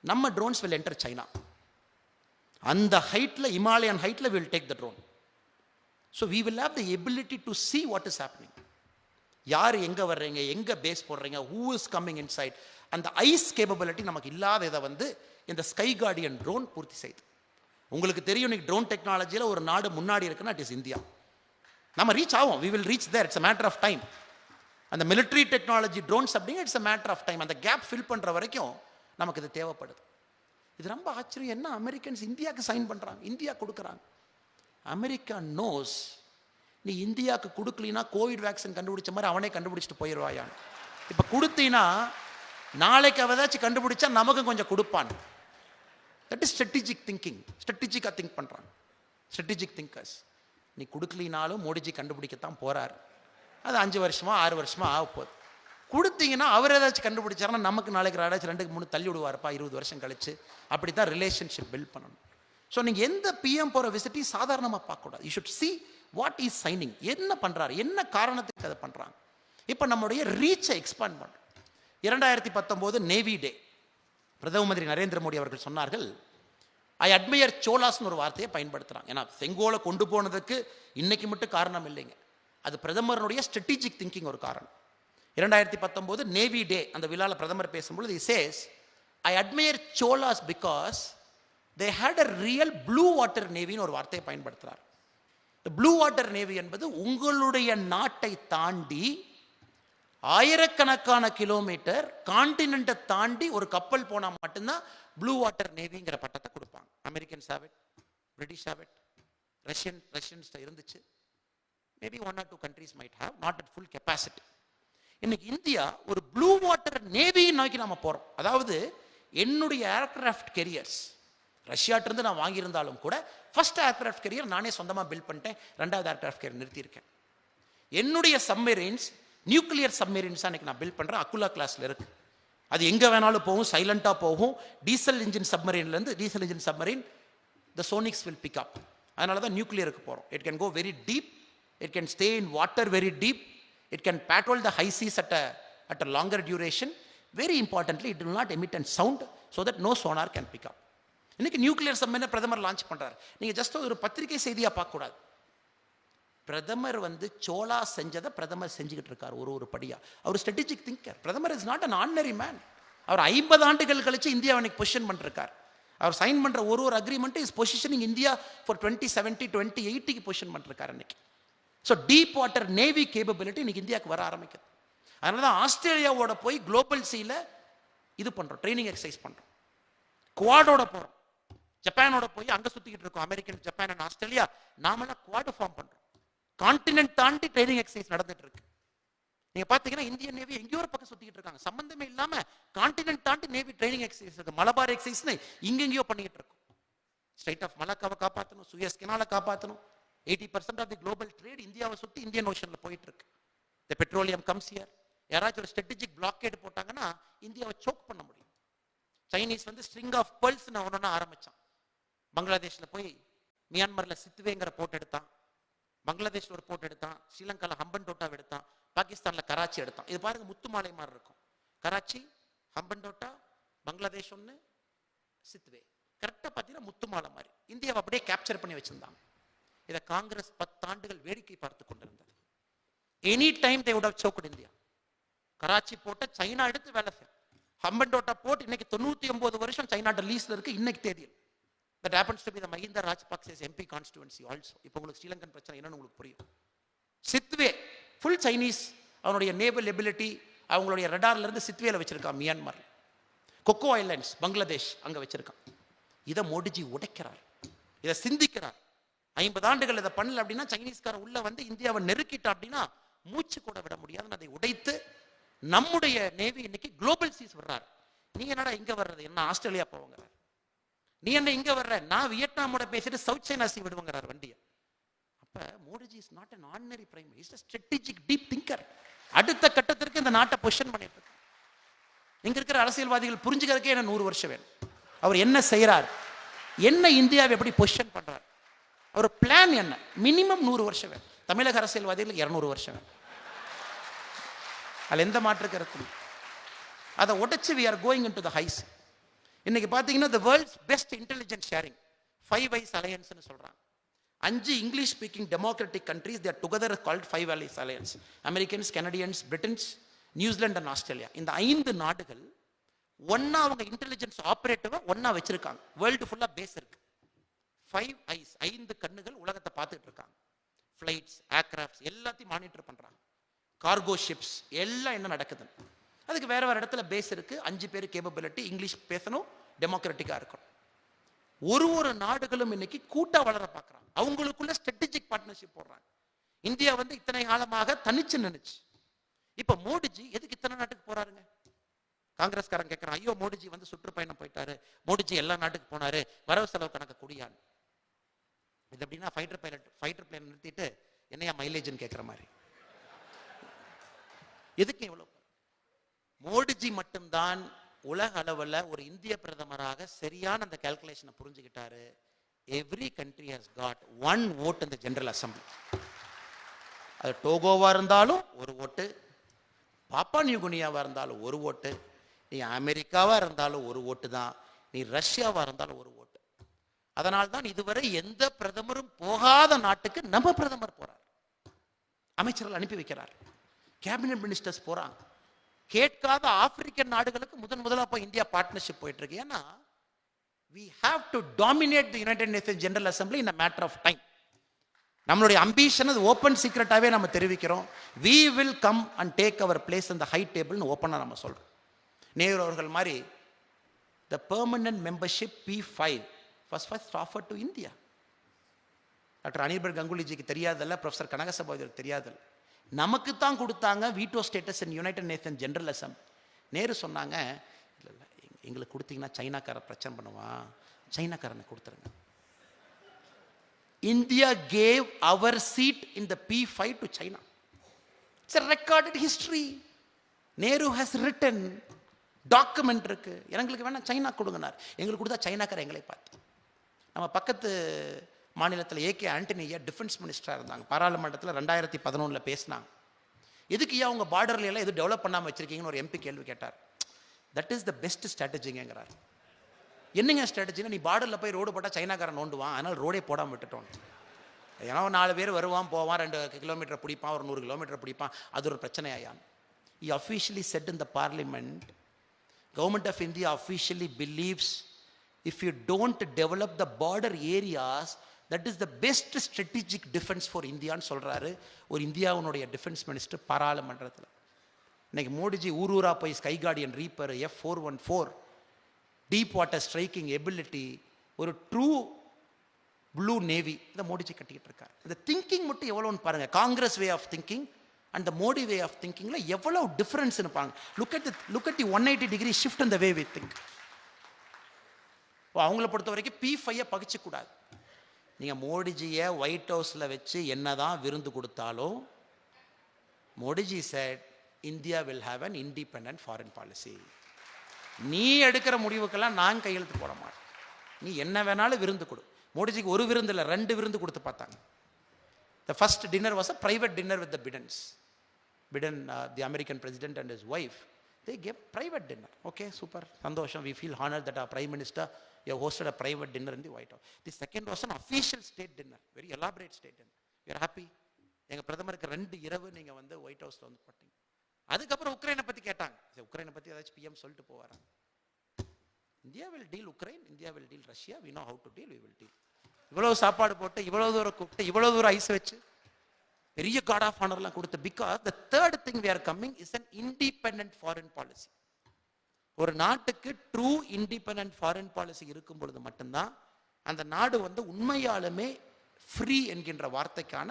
நம்ம ட்ரோன்ஸ் வில் என்டர் சைனா. அந்த ஹைட்டில், இமாலயன் ஹைட்டில் will take the drone. So we will have the ability to see what is happening. யார் எங்கே வர்றீங்க, எங்கே பேஸ் போடுறீங்க, ஹூ இஸ் கம்மிங் இன்சைட். அந்த ஐஸ் கேப்பபிலிட்டி நமக்கு இல்லாத இதை இந்த ஸ்கை கார்டியன் ட்ரோன் பூர்த்தி செய்து. உங்களுக்கு தெரியும், இன்னைக்கு ட்ரோன் டெக்னாலஜியில் ஒரு நாடு முன்னாடி இருக்குன்னா இட் இஸ் இந்தியா. நம்ம ரீச் ஆகும், we will reach there, it's a matter of time. அந்த மிலிட்ரி டெக்னாலஜி ட்ரோன்ஸ் அப்படிங்க it's a matter of time. அந்த கேப் ஃபில் பண்ணுற வரைக்கும் நமக்கு இது தேவைப்படுது. இது ரொம்ப ஆச்சரியம். என்ன அமெரிக்கன்ஸ் இந்தியாவுக்கு சைன் பண்ணுறாங்க, இந்தியா கொடுக்குறாங்க. அமெரிக்கா நோஸ், நீ இந்தியாவுக்கு கொடுக்கலினா கோவிட் வேக்சின் கண்டுபிடிச்ச மாதிரி அவனே கண்டுபிடிச்சிட்டு போயிடுவாயான். இப்போ கொடுத்தீங்கன்னா நாளைக்கு அவ ஏதாச்சும் கண்டுபிடிச்சா நமக்கும் கொஞ்சம் கொடுப்பான். That is strategic thinking. ஸ்ட்ராட்டஜிக்காக think பண்ணுறாங்க ஸ்ட்ராட்டஜிக் திங்கர்ஸ். நீ கொடுக்கலினாலும் மோடிஜி கண்டுபிடிக்கத்தான் போகிறார். அது 5 வருஷமா 6 வருஷமா ஆக போகுது. கொடுத்தீங்கன்னா அவர் ஏதாச்சும் கண்டுபிடிச்சாருன்னா நமக்கு நாளைக்கு யாராச்சும் 2-3 தள்ளி விடுவார்ப்பா 20 வருஷம் கழிச்சு. அப்படி தான் ரிலேஷன்ஷிப் பில்ட் பண்ணணும். ஸோ நீங்கள் எந்த PM போகிற விசிட்டையும் சாதாரணமாக பார்க்கக்கூடாது. You should see what is signing, என்ன பண்ணுறாரு, என்ன காரணத்துக்கு அதை பண்ணுறாங்க. இப்போ நம்மளுடைய ரீச்சை எக்ஸ்பாண்ட் பண்ணுறோம். 2019 நேவி டே, பிரதம மந்திரி நரேந்திர மோடி அவர்கள் சொன்னார்கள், ஐ அட்மையர் சோலாஸ்னு ஒரு வார்த்தையை பயன்படுத்துகிறாங்க. ஏன்னா செங்கோலை கொண்டு போனதுக்கு இன்னைக்கு மட்டும் காரணம் இல்லைங்க, அது பிரதமருடைய ஸ்ட்ராட்டஜிக் திங்கிங் ஒரு காரணம். 2019 நேவி டே அந்த விழாவில் பிரதமர் பேசும்பொழுது he says, I admire Cholas because they had a real blue water navy ஒரு வார்த்தையை பயன்படுத்துகிறார். இந்த ப்ளூ வாட்டர் நேவி என்பது உங்களுடைய நாட்டை தாண்டி ஆயிரக்கணக்கான கிலோமீட்டர் கான்டினென்ட்டை தாண்டி ஒரு கப்பல் போனால் மட்டும்தான் ப்ளூ வாட்டர் நேவிங்கிற பட்டத்தை கொடுப்பாங்க. Americans have it, British have it, Russians இருந்துச்சு. Maybe 1 or 2 countries might have, not at full capacity. இன்னைக்கு இந்தியா ஒரு ப்ளூ வாட்டர் நேவியை நோக்கி நம்ம போகிறோம். அதாவது என்னுடைய ஏர்கிராஃப்ட் கேரியர்ஸ் ரஷ்யாட்டிருந்து நான் வாங்கியிருந்தாலும் கூட ஃபர்ஸ்ட் ஏர்கிராஃப்ட் கேரியர் நானே சொந்தமாக பில்ட் பண்ணிட்டேன், 2வது ஏர்கிராஃப்ட் கேரியர் நிறுத்தியிருக்கேன். என்னுடைய சப்மெரின்ஸ் நியூக்ளியர் சப்மெரின்ஸாக எனக்கு நான் பில்ட் பண்ணுறேன். அக்குலா கிளாஸில் இருக்குது. அது எங்கே வேணாலும் போகும், சைலண்ட்டாக போகும். டீசல் இன்ஜின் சப்மரீன்லேருந்து diesel engine submarine the sonics will pick up. அதனால தான் நியூக்ளியருக்கு போகிறோம். It can go very deep, it can stay in water very deep, it can patrol the high seas at a longer duration. Very importantly, it will not emit a sound so that no sonar can pick up. இன்னைக்கு nuclear சப்மரீனை பிரதமர் launch பண்ணுறாரு. நீங்கள் just ஒரு பத்திரிகை செய்தியாக பார்க்கக்கூடாது. பிரதமர் சோலா செஞ்சதை பிரதமர் செஞ்சுக்கிட்டு இருக்கார் ஒரு படியா. அவர் ஸ்ட்ராட்டஜிக் திங்கர். பிரதமர் is not an ordinary man. அவர் 50 ஆண்டுகள் கழிச்சு இந்தியாவை இன்னைக்கு பொசிஷன் பண்ணிருக்கார். அவர் சைன் பண்ற ஒரு agreement is positioning India for 2070 2080 position பண்ணிருக்கார் இன்னைக்கு. So deep water navy capability இன்னைக்கு இந்தியாவுக்கு வர ஆரம்பிக்குது. அதனால தான் ஆஸ்திரேலியாவோட போய் குளோபல் சீல இது பண்றோம், ட்ரைனிங் எக்ஸசைஸ் பண்றோம். குவாடோட போறோம், ஜப்பானோட போய் அங்க சுத்திக்கிட்டு இருக்கோம். அமெரிக்கன், ஜப்பான் அண்ட் ஆஸ்திரேலியா நாமெல்லாம் குவாட் ஃபார்ம் பண்றோம். கான்டினென்ட் தாண்டி ட்ரைனிங் எக்ஸசைஸ் நடந்துட்டு இருக்கு. நீங்க பாத்தீங்கன்னா இந்தியன் நேவி எங்கேயோ ஒரு பக்கம் சுத்திக்கிட்டு இருக்காங்க. சம்பந்தமே இல்லாம கான்டினென்ட் தாண்டி நேவி ட்ரைனிங் எக்ஸசைஸ் இருக்கு. மலபார் எக்ஸசைஸ் இங்கெங்கயோ பண்ணிட்டு இருக்கும். ஸ்ட்ரைட் ஆஃப் மலக்காவை காப்பாற்றணும், சுயஸ் கெனாலை காப்பாற்றணும். 80% ஆஃப் தி குளோபல் ட்ரேட் இந்தியாவை சுத்தி இந்தியன் ஓஷன்ல போயிட்டு இருக்கு. தி பெட்ரோலியம் கம்ஸ் ஹியர். யாராச்சும் ஒரு ஸ்ட்ராட்டஜிக் பிளாக்கேட் போட்டாங்கன்னா இந்தியாவை சோக் பண்ண முடியும். சைனீஸ் ஸ்ட்ரிங் ஆஃப் பெர்ல்ஸ் ஒன்னொன்னா ஆரம்பிச்சான். பங்களாதேஷ்ல போய் மியான்மர்ல சித்துவேங்கிற போர்ட் எடுத்தான், பங்களாதேஷ்ல ஒரு போர்ட் எடுத்தான், ஸ்ரீலங்கால ஹம்பன்டோட்டா எடுத்தான், பாகிஸ்தான்ல கராச்சி எடுத்தான். இது பாருங்க முத்து மாலை மாதிரி இருக்கும். கராச்சி, ஹம்பன்டோட்டா, பங்களாதேஷ் ஒன்று, சித்துவே. கரெக்டாக பார்த்தீங்கன்னா முத்து மாலை மாதிரி இந்தியாவை அப்படியே கேப்சர் பண்ணி வச்சிருந்தாங்க. இதை காங்கிரஸ் 10 ஆண்டுகள் வேடிக்கை பார்த்து கொண்டிருந்தது. Any time they would have choked India. Karachi போட்ட சைனா எடுத்து வேலை செய்யும். ஹம்பன்டோட்டா போர்ட் இன்னைக்கு 99 வருஷம் சைனாட்ட லீஸ்ல இருக்கு இன்னைக்கு தேதியில். That happens to be the Mahinda Rajapaksa's MP constituency also. இப்போ உங்களுக்கு ஸ்ரீலங்கன் பிரச்சனை என்னன்னு உங்களுக்கு புரியும். சித்வே ஃபுல் சைனீஸ். அவனுடைய நேவல் எபிலிட்டி அவங்களுடைய ரடார்ல இருந்து சித்வேல வச்சிருக்கான். மியான்மர், கொக்கோ ஐலாண்ட்ஸ் பங்களாதேஷ் அங்க வச்சிருக்கான். இதை மோடிஜி உடைக்கிறார், இதை சிந்திக்கிறார். 50 ஆண்டுகள் இதை பண்ணல அப்படின்னா சைனீஸ்கார உள்ள இந்தியாவை நெருக்கிட்டா அப்படின்னா மூச்சு கூட விட முடியாது. அதை உடைத்து நம்முடைய நேவி இன்னைக்கு குளோபல் சீஸ் வர்றாரு. நீ என்னடா இங்க வர்றது, என்ன ஆஸ்திரேலியா போவாங்க, நீ என்ன இங்க வர்ற, நான் வியட்நாமோட பேசிட்டு சவுத் சைனா சி விடுவாங்கிறார் வண்டியை. அப்ப Modiji is not an ordinary prime minister, is a strategic deep thinker. அடுத்த கட்டத்திற்கு இந்த நாட்டை பொசிஷன் பண்ணிட்டு இருக்கார். இங்க இருக்கிற அரசியல்வாதிகள் புரிஞ்சுக்கிறதுக்கே என்ன 100 வருஷம் வேணும். அவர் என்ன செய்யறார், என்ன இந்தியாவை எப்படி பொசிஷன் பண்றார், அவர் பிளான் என்ன, மினிமம் 100 வருஷம் வேணும். தமிழக அரசியல்வாதிகள் 200 வருஷம் வேணும். அதுல எந்த மாற்று கருத்து. அதை உடைச்சு we are going into the heights. இன்னைக்கு பாத்தீங்கன்னா the world's best intelligence sharing 5 eyes alliance னு சொல்றாங்க. 5 English speaking democratic countries they are together called 5 eyes alliance. Americans, Canadians, Britons, New Zealand and Australia. இந்த 5 நாடுகள் ஒன்னா அவங்க இன்டெலிஜென்ஸ் ஆபரேட்டிவா ஒன்னா வச்சிருக்காங்க. வேர்ல்டு ஃபுல்லா பேஸ் இருக்கு. 5 ஐஸ், 5 கண்ணுகள் உலகத்தை பார்த்துட்டு இருக்காங்க. ஃபிளைட்ஸ், ஏர்கிராஃப்ட்ஸ் எல்லாத்தையும் மானிட்டர் பண்றாங்க. கார்கோ ஷிப்ஸ் எல்லாம் என்ன நடக்குது. அதுக்கு வேற வேற இடத்துல பேஸ் இருக்கு. 5 பேர் கேபபிலிட்டி, இங்கிலீஷ் பேசணும், டெமோக்ராட்டிக்கா இருக்கணும். ஒரு நாடுகளும் இன்னைக்கு கூட்டா வளர பார்க்கறாங்க. அவங்களுக்குள்ள ஸ்ட்ராட்டஜிக் பார்ட்னர்ஷிப் போடுறாங்க. இந்தியா இத்தனை காலமாக தனிச்சு நினைச்சு. இப்ப மோடிஜி எதுக்கு இத்தனை நாட்டுக்கு போறாருங்க? காங்கிரஸ்காரன் கேட்கிறான், ஐயோ மோடிஜி சுற்றுப்பயணம் போயிட்டாரு, மோடிஜி எல்லா நாட்டுக்கு போனாரு, வரவு செலவு கணக்கு கூடியான். இது எப்படின்னா ஃபைட்டர் பிளேன் நிறுத்திட்டு என்னையா மைலேஜ்னு கேட்கிற மாதிரி. எதுக்கு எவ்வளவு? மோடிஜி மட்டும்தான் உலக அளவில் ஒரு இந்திய பிரதமராக சரியான அந்த கால்குலேஷனை புரிஞ்சுக்கிட்டாரு. Every country has got 1 vote in the General Assembly. அது டோகோவா இருந்தாலும் ஒரு ஓட்டு, பாப்பா நியூகினியாவா இருந்தாலும் ஒரு ஓட்டு, நீ அமெரிக்காவா இருந்தாலும் ஒரு ஓட்டு தான், நீ ரஷ்யாவா இருந்தாலும் ஒரு ஓட்டு. அதனால் தான் இதுவரை எந்த பிரதமரும் போகாத நாட்டுக்கு நம்ம பிரதமர் போறார். அமைச்சர்கள் அனுப்பி வைக்கிறார், கேபினட் மினிஸ்டர்ஸ் போறாங்க. கேட்காத ஆப்பிரிக்கன் நாடுகளுக்கு முதலா போய் இந்தியா பார்ட்னர்ஷிப் போயிட்டு இருக்கு. ஏன்னா we have to dominate the United Nations General Assembly in a matter of time. நம்மளுடைய அம்பிஷன் அது ஓப்பன் சீக்ரெட்டாவே நம்ம தெரிவிக்கிறோம். we will come and take our place in the high table னு ஓப்பனா நம்ம சொல்றோம். நேரு அவர்கள் மாதிரி the permanent membership P5 was first offered to India. Doctor Anirban கங்குலிஜிக்கு தெரியாதல்ல, ப்ரொஃபசர் கனகசபாதிக்கு தெரியாதல்ல, நமக்கு தான் கொடுத்தாங்க veto status in United nation General Assembly. Nehru சொன்னாங்க, இல்லை இல்லை எங்களுக்கு கொடுத்தீங்கன்னா சைனாக்காரன் பிரச்சனை பண்ணுவான், சைனாக்காரனை கொடுத்துருங்க. India gave our seat in the P5 to China it's a recorded history. Nehru has written, document இருக்கு. எங்களுக்கு வேணா சைனா கொடுங்கனார். எங்களுக்கு கொடுத்தா சைனாக்கார எங்களை பார்த்து. நம்ம பக்கத்து மாநிலத்தில் ஏகே ஆண்டனியா டிஃபென்ஸ் மினிஸ்டராக இருந்தாங்க. பாராளுமன்றத்தில் 2011 பேசினாங்க. எதுக்கு ஏன் உங்கள் பார்டர்ல எல்லாம் எதுவும் டெவலப் பண்ணாமல் வச்சிருக்கீங்கன்னு ஒரு எம்பி கேள்வி கேட்டார். தட் இஸ் த பெஸ்ட் ஸ்ட்ராட்டஜிங்கிறார். என்னங்க ஸ்ட்ராட்டஜினா, நீ பார்டரில் போய் ரோடு போட்டால் சைனாக்காரன் நோண்டுவான், அதனால் ரோடே போடாமல் விட்டுட்டோம். ஏன்னா 4 பேர் வருவான் போவான், 2 கிலோமீட்டர் பிடிப்பான், ஒரு 100 கிலோமீட்டர் பிடிப்பான், அது ஒரு பிரச்சனையாயான். He officially said in the parliament, Government of India officially believes if you don't develop the border areas, that is the best strategic defense for India ன்னு சொல்றாரு ஒரு இந்தியாவுடைய டிஃபென்ஸ் மினிஸ்டர் பாராளுமன்றத்தில். இன்னைக்கு மோடிஜி ஊரூரா போய் sky Guardian reaper F414 deep water striking ability, ஒரு true blue navy இதை மோடிஜி கட்டிக்கிட்டு இருக்காரு. இந்த திங்கிங் மட்டும் எவ்வளோன்னு பாருங்க. Congress way of thinking and the Modi way of திங்கிங்ல எவ்வளவு டிஃபரன்ஸ்னு பாருங்க. Look at the 180 shift in the way we think. அவங்கள பொறுத்த வரைக்கும் P5 பகிச்சு கூடாது. நீங்கள் மோடிஜியை ஒயிட் ஹவுஸில் வச்சு என்னதான் விருந்து கொடுத்தாலும் Modiji said India will have an independent foreign policy. நீ எடுக்கிற முடிவுக்கெல்லாம் நான் கையெழுத்து போட மாட்டேன். நீ என்ன வேணாலும் விருந்து கொடு. மோடிஜிக்கு ஒரு விருந்து இல்லை, 2 விருந்து கொடுத்து பார்த்தாங்க. The first dinner was a private dinner with the Bidens. Biden, the American president and his wife, they gave private dinner. Okay, super, sandosham. We feel honored that our prime minister, you have hosted a private dinner in the White House. The second was an official state dinner, very elaborate state dinner. We are happy. எங்க பிரதமருக்கு 2 இரவு நீங்க வந்து white ஹவுஸ்ல வந்து போட்டீங்க. அதுக்கப்புறம் உக்ரைனை பத்தி கேட்டாங்க. உக்ரைனை பத்தி ஏதாச்சும் பிஎம் சொல்லிட்டு போவாராம். India will deal Ukraine, India will deal Russia, we know how to deal, we will deal. இவ்வளவு சாப்பாடு போட்டு, இவ்வளவு தூரம் கூப்பிட்டு, இவ்வளவு தூரம் ஐஸ் வச்சு, பெரிய கார்ட் ஆஃப் ஆனர்லாம் கொடுத்து, because the third thing we are coming is an independent foreign policy. ஒரு நாட்டுக்கு ட்ரூ இண்டிபெண்டன்ட் ஃபாரின் பாலிசி இருக்கும் பொழுது மட்டும்தான் அந்த நாடு வந்து உண்மையாலுமே ஃப்ரீ என்கின்ற வார்த்தைக்கான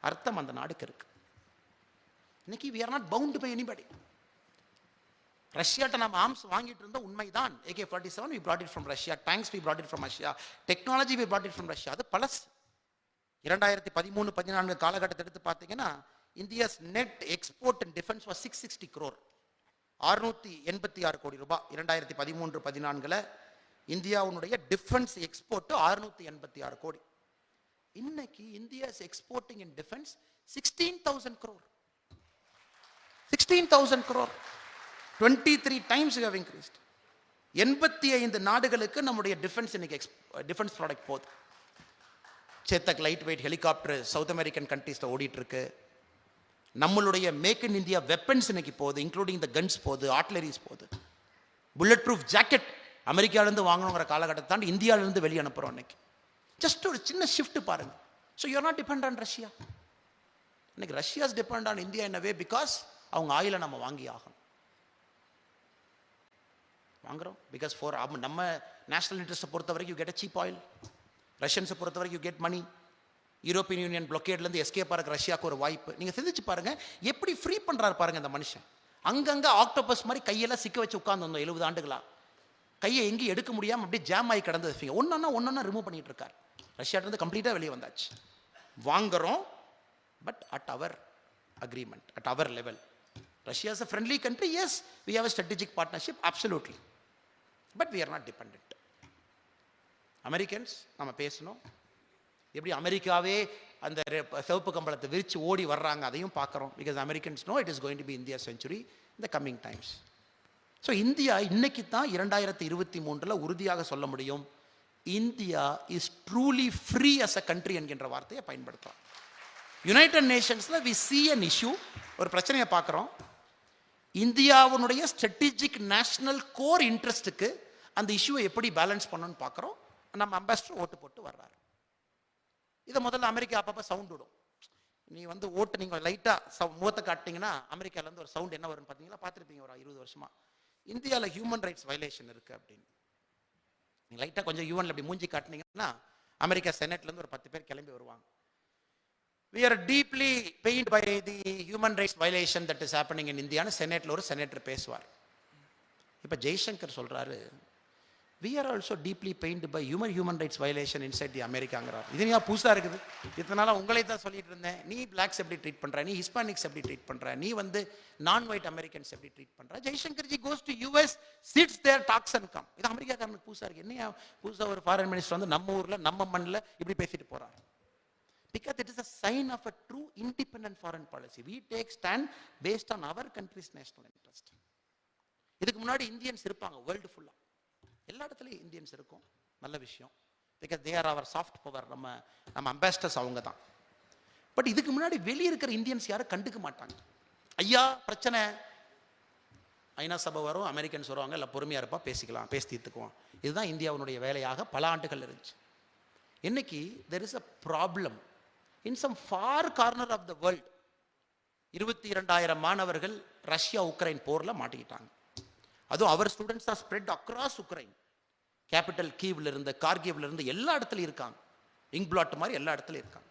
அர்த்தம் அந்த நாடுக்கு இருக்கு. இன்னைக்கு we are not bound by anybody. ரஷ்யாட்ட நம்ம ஆர்ம்ஸ் வாங்கிட்டு இருந்தோம் உண்மைதான். AK-47 we brought it from Russia, tanks we brought it from Russia, technology we brought it from Russia. அது பழசு. 2013-14 காலகட்டத்தை எடுத்து பார்த்தீங்கன்னா India's net export in defence was 660 crore, 686 கோடி ரூபாய். 2013-14 இந்தியாவுடைய டிஃபென்ஸ் எக்ஸ்போர்ட் 686 கோடி. இன்னைக்கு India's exporting in defence 16,000 crore. 16,000 crore, 23 times we have increased. 85 நாடுகளுக்கு நம்முடைய டிஃபென்ஸ் இன்னைக்கு டிஃபென்ஸ் ப்ராடக்ட் போகுது. Chetak light weight helicopter South American கண்ட்ரீஸ்ல ஓடிட்டு இருக்கு. நம்மளுடைய மேக் இன் இந்தியா வெப்பன்ஸ் இன்னைக்கு போகுது, இன்க்ளூடிங் த கன்ஸ் போகுது, ஆர்ட்லரிஸ் போகுது. புல்லட் ப்ரூஃப் ஜாக்கெட் அமெரிக்காவிலேருந்து வாங்கணுங்கிற காலகட்டத்தை தாண்டி இந்தியாவிலேருந்து வெளியே அனுப்புகிறோம் இன்னைக்கு. ஜஸ்ட் ஒரு சின்ன ஷிஃப்ட் பாருங்க. So you are not depend on Russia. இன்னைக்கு Russia's depend on India in a way because அவங்க ஆயிலை நம்ம வாங்கி ஆகணும். வாங்குறோம் பிகாஸ் ஃபார் நம்ம நேஷனல் இன்ட்ரெஸ்ட்டை பொறுத்த வரைக்கும் you get a cheap oil. ரஷ்யன்ஸை பொறுத்த வரைக்கும் you get money. European Union பிளாக்கேட்லேருந்து எஸ்கேப் ஆகிறக்கு ரஷ்யாவுக்கு ஒரு வாய்ப்பு. நீங்கள் சிந்திச்சு பாருங்க எப்படி ஃப்ரீ பண்ணுறாரு பாருங்க இந்த மனுஷன். அங்கங்கே ஆக்டோபஸ் மாதிரி கையெல்லாம் சிக்க வச்சு உட்காந்து வந்தோம் 70 ஆண்டுகளா. கையை எங்கேயும் எடுக்க முடியாமல் அப்படியே ஜாம் ஆகி கிடந்தது. ஒன்றொன்னா ரிமூவ் பண்ணிட்டு இருக்காரு. ரஷ்யாட்டிருந்து கம்ப்ளீட்டாக வெளியே வந்தாச்சு. வாங்குறோம் but at our agreement, at our level. Russia is a friendly country, yes, we have a strategic partnership, absolutely, but we are not dependent. Americans நம்ம பேசணும். எப்படி அமெரிக்காவே அந்த சிவப்பு கம்பளத்தை விரிச்சு ஓடி வர்றாங்க அதையும் பார்க்குறோம். Because Americans know it is going to be India century இந்த கம்மிங் டைம்ஸ். ஸோ இந்தியா இன்னைக்கு தான் 2023 உறுதியாக சொல்ல முடியும் India is truly free as a country என்கின்ற வார்த்தையை பயன்படுத்துகிறோம். யுனைடெட் நேஷன்ஸில் வி சி அன் இஷ்யூ, ஒரு பிரச்சனையை பார்க்குறோம். இந்தியாவுடைய ஸ்ட்ராட்டஜிக் நேஷனல் கோர் இன்ட்ரெஸ்ட்டுக்கு அந்த இஷ்யூவை எப்படி பேலன்ஸ் பண்ணணும்னு பார்க்குறோம். நம்ம அம்பாசிடர் ஓட்டு போட்டு வர்றாரு. இதை முதல்ல அமெரிக்கா அப்பப்போ சவுண்ட் விடும். நீ வந்து ஓட்டு நீங்கள் லைட்டாக முகத்தை காட்டினீங்கன்னா அமெரிக்காவிலேருந்து ஒரு சவுண்ட் என்ன வரும்னு பார்த்தீங்களா, பார்த்துருப்பீங்க ஒரு 20 வருஷமா. இந்தியாவில் ஹியூமன் ரைட்ஸ் வயலேஷன் இருக்குது அப்படின்னு நீங்கள் லைட்டாக கொஞ்சம் யூஎன்ல அப்படி மூஞ்சி காட்டினீங்கன்னா அமெரிக்கா செனட்லேருந்து ஒரு 10 பேர் கிளம்பி வருவாங்க. We are deeply pained by the human rights violation that is happening in India. செனேட்ல ஒரு செனேட்டர் பேசுவார். இப்போ ஜெய்சங்கர் சொல்றாரு, we are also deeply pained by human rights violation inside the Americaங்கிறார். இது ஏன் புதுசாக இருக்குது? இதனால உங்களை தான் சொல்லிட்டு இருந்தேன், நீ பிளாக்ஸ் எப்படி ட்ரீட் பண்ணுற, நீ ஹிஸ்பானிக்ஸ் எப்படி ட்ரீட் பண்ணுற, நீ வந்து நான் ஒயிட் அமெரிக்கன்ஸ் எப்படி ட்ரீட் பண்ணுற. ஜெய்சங்கர்ஜி goes to US, chits there, dogs and come. இது அமெரிக்காக்காரனுக்கு புதுசாக இருக்குது. என்ன புதுசாக ஒரு ஃபாரின் மினிஸ்டர் வந்து நம்ம ஊரில் நம்ம மண்ணில் இப்படி பேசிட்டு போகிறார்? Because it is a sign of a true independent foreign policy. We take stand based on our country's national interest. இதுக்கு முன்னாடி இந்தியன்ஸ் இருப்பாங்க வேர்ல்டு ஃபுல்லாக, எல்லா இடத்துலையும் இந்தியன்ஸ் இருக்கும், நல்ல விஷயம். Because they are our soft power, நம்ம அம்பாசிடர்ஸ் அவங்க தான். பட் இதுக்கு முன்னாடி வெளியே இருக்கிற இந்தியன்ஸ் யாரும் கண்டுக்க மாட்டாங்க. ஐயா பிரச்சனை, ஐநா சபை வரும், அமெரிக்கன்ஸ் வருவாங்க, இல்லை பொறுமையாக இருப்பா, பேசிக்கலாம், பேசி தீர்த்துக்குவோம். இதுதான் இந்தியாவுடைய வேலையாக பல ஆண்டுகள் இருந்துச்சு. இன்னைக்கு there is a problem in some far corner of the world. 22,000 மாணவர்கள் ரஷ்யா உக்ரைன் போரில் மாட்டிக்கிட்டாங்க. அதுவும் our students are spread across Ukraine. Capital கீவ்ல இருந்து, கார்கிவ்ல இருந்து எல்லா இடத்துலையும் இருக்காங்க. இங்க் பிளாட் மாதிரி எல்லா இடத்துலையும் இருக்காங்க.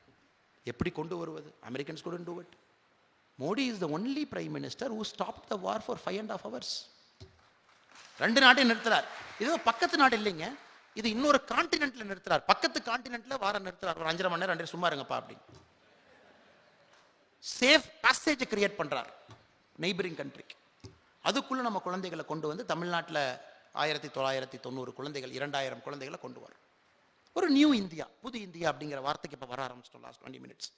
எப்படி கொண்டு வருவது? Americans couldn't do it. Modi is the only prime minister who stopped the war for 5.5 hours. 2 நாட்டையும் நிறுத்துறார். இது பக்கத்து நாடு இல்லைங்க, இது இன்னொரு கான்டினென்ட்ல நிறுத்துறார். பக்கத்து கான்டினென்ட்ல வாரம் நிறுத்துறார். ஒரு 5.5 மணி நேரம் 2 சும்மா இருங்கப்பா அப்படின்னு. சேஃப் பேசேஜ் கிரியேட் பண்றார் நெய்பரிங் கண்ட்ரிக்கு. அதுக்குள்ள நம்ம குழந்தைகளை கொண்டு வந்து தமிழ்நாட்டில் 1990 குழந்தைகள், 2000 குழந்தைகளை கொண்டு வரும். ஒரு நியூ இந்தியா, புது இந்தியா அப்படிங்கிற வார்த்தைக்கு இப்போ வர ஆரம்பிச்சிட்டோம். லாஸ்ட் 20 மினிட்ஸ்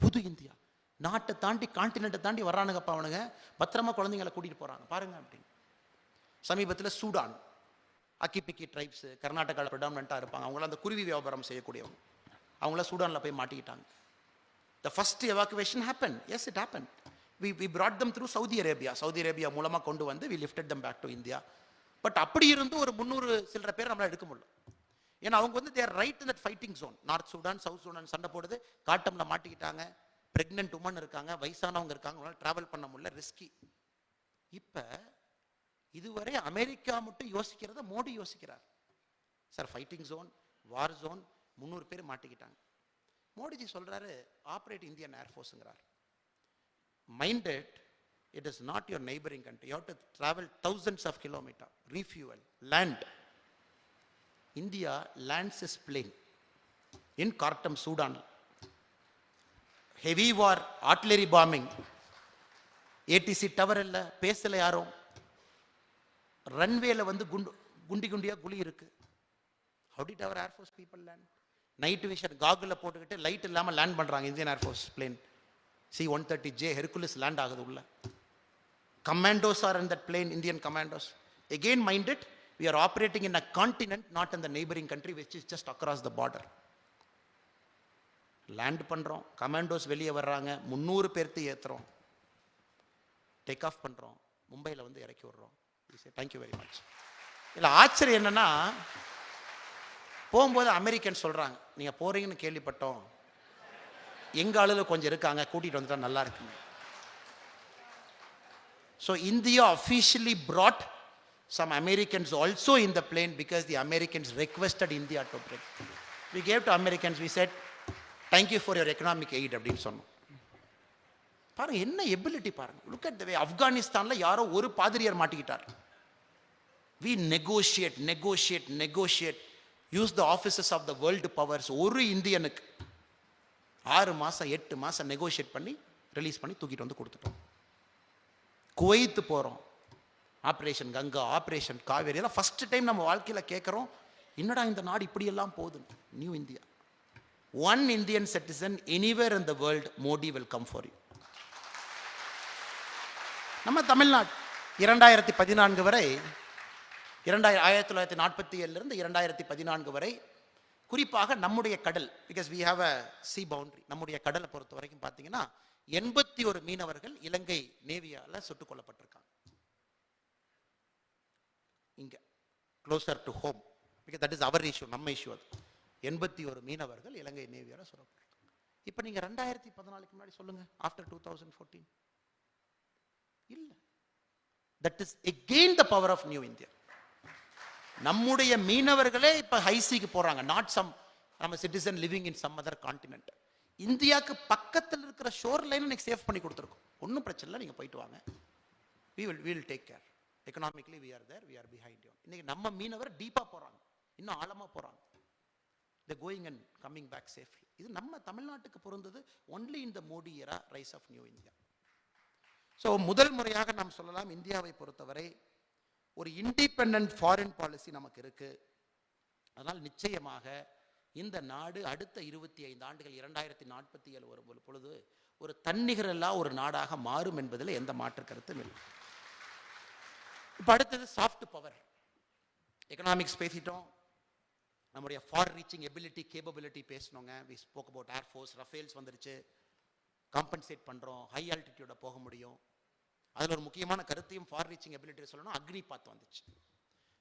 புது இந்தியா. நாட்டை தாண்டி கான்டினென்ட்டை தாண்டி வர்றானுங்கப்பா அவனுங்க, பத்திரமா குழந்தைங்களை கூட்டிகிட்டு போகிறாங்க பாருங்க அப்படின்னு. சமீபத்தில் சூடான், அக்கிபிக்கி ட்ரைப்ஸ் கர்நாடகாவில் ப்ரிடாமினண்ட்டாக இருப்பாங்க, அவங்களாம் அந்த குருவி வியாபாரம் செய்யக்கூடியவங்க, அவங்களாம் சூடானில் போய் மாட்டிக்கிட்டாங்க. The first evacuation happened. Yes, it happened. We brought them through Saudi Arabia. Saudi Arabia மூலமாக கொண்டு வந்து we lifted them back to India. But அப்படி இருந்து ஒரு 300 சில்லற பேர் நம்மளால் எடுக்க முடியல. ஏன்னா அவங்க வந்து they are right in that fighting zone. North Sudan, south Sudan சண்டை போடுது, காட்டம்ல மாட்டிக்கிட்டாங்க, பிரெக்னென்ட் உமன் இருக்காங்க, வயசானவங்க இருக்காங்க, அவங்களால டிராவல் பண்ண முடியல, ரிஸ்கி. இப்போ இதுவரை அமெரிக்கா மட்டும் யோசிக்கிறத மோடி யோசிக்கிறார். Sir fighting zone, war zone, 300 பேர் மாட்டிக்கிட்டாங்க. மோடிஜி சொல்றாரு operate Indian ஏர்ஃபோர்ஸுங்கிறார். Mind it is not your neighboring country. You have to travel thousands of kilometers, refuel, land. India lands its plane in Khartoum, Sudan. Heavy war, artillery bombing. ATC tower illa, பேசல யாரும். ரன்வேல வந்து குண்டியா குழி இருக்கு. How did our air force people land? Night vision காகுல போட்டுக்கிட்டு light இல்லாமல் land பண்ணுறாங்க Indian air force plane. C-130J Hercules land ஆகுது உள்ள. Commandos are in that plane, Indian commandos. Again mind it, we are operating in a continent, not in the neighboring country which is just across the border. Land பண்ணுறோம், commandos வெளியே வர்றாங்க, 300 பேர்த்து ஏற்றுறோம், take off பண்ணுறோம், மும்பையில் வந்து இறக்கி விடுறோம். Thank you very much. இல்லை ஆச்சரியம் என்னன்னா, போகும்போது அமெரிக்கன் சொல்கிறாங்க நீங்கள் போகிறீங்கன்னு கேள்விப்பட்டோம், எங்கள் ஆளுல கொஞ்சம் இருக்காங்க, கூட்டிகிட்டு வந்துட்டா நல்லா இருக்குங்க. So India officially brought some Americans also in the plane because the Americans requested India to bring. We gave to Americans, we said thank you for your economic aid அப்படின்னு சொன்னோம். பாருங்க என்ன எபிலிட்டி பாருங்க. லுக் அட் த வே. ஆப்கானிஸ்தானில் யாரோ ஒரு பாதிரியார் மாட்டிக்கிட்டார். we negotiate use the offices of the world powers. ஒரு இந்தியனுக்கு 6 மாதம் 8 மாதம் நெகோஷியேட் பண்ணி ரிலீஸ் பண்ணி தூக்கிட்டு வந்து கொடுத்துட்டோம். குவைத்து போகிறோம், ஆப்ரேஷன் கங்கா, ஆப்ரேஷன் காவேரி, எல்லாம் ஃபர்ஸ்ட் டைம் நம்ம வாழ்க்கையில் கேட்குறோம், என்னடா இந்த நாடு இப்படியெல்லாம் போகுது. New India. One Indian citizen anywhere in the world, Modi will come for you. நம்ம தமிழ்நாடு 2014 வரை, 1947 2014 வரை, குறிப்பாக நம்முடைய கடல், because we have a sea boundary, நம்முடைய கடலை பொறுத்த வரைக்கும் பார்த்தீங்கன்னா 81 மீனவர்கள் இலங்கை நேவியால் சுட்டுக் கொல்லப்பட்டிருக்காங்க. இங்க closer to home, because that is our issue, நம்ம இஷ்யூ அது. 81 மீனவர்கள் இலங்கை நேவியால் சுடப்பட்டிருக்காங்க. இப்போ நீங்க 2014 முன்னாடி சொல்லுங்க, ஆஃப்டர் 2014 இல்ல. That is again the power of new India. நம்முடைய மீனவர்களே இப்ப ஹைசிக்கு போறாங்க, நாட் சம் நம்ம citizen living in some other continent. இந்தியாவுக்கு பக்கத்தில் இருக்கிற ஷோர் லைன் சேஃப் பண்ணி கொடுத்துருக்கோம். ஒன்றும் பிரச்சனை இல்லை, நீங்க போயிட்டு வாங்க, we will take care. Economically we are there, we are behind you. இன்னைக்கு நம்ம மீனவர் டீப்பா போறாங்க, இன்னும் ஆழமா போறாங்க. they going and coming back safely. இது நம்ம தமிழ்நாட்டுக்கு பொருந்தது only in the Modi era, rise of new India. So முதல் முறையாக நாம் சொல்லலாம் இந்தியாவை பொறுத்தவரை ஒரு இண்டிபெண்டன்ட் ஃபாரின் பாலிசி நமக்கு இருக்கு. அதனால் நிச்சயமாக இந்த நாடு அடுத்த 25 ஆண்டுகள் 2047 வரும் பொழுது ஒரு தன்னிகரல்லா ஒரு நாடாக மாறும் என்பதில் எந்த மாற்று கருத்தும் இல்லை. இப்போ அடுத்தது சாஃப்ட் பவர். எக்கனாமிக்ஸ் பேசிட்டோம், நம்முடைய ஃபார் ரீச்சிங் எபிலிட்டி கேப்பபிலிட்டி பேசணுங்க. We spoke about air force, Rafales வந்துருச்சு, காம்பன்சேட் பண்ணுறோம், ஹை ஆல்டிடியூட போக முடியும். அதில் ஒரு முக்கியமான கருத்தையும் ஃபார் ரீச்சிங் எபிலிட்டி சொல்லணும், அக்னிபாத் வந்துச்சு.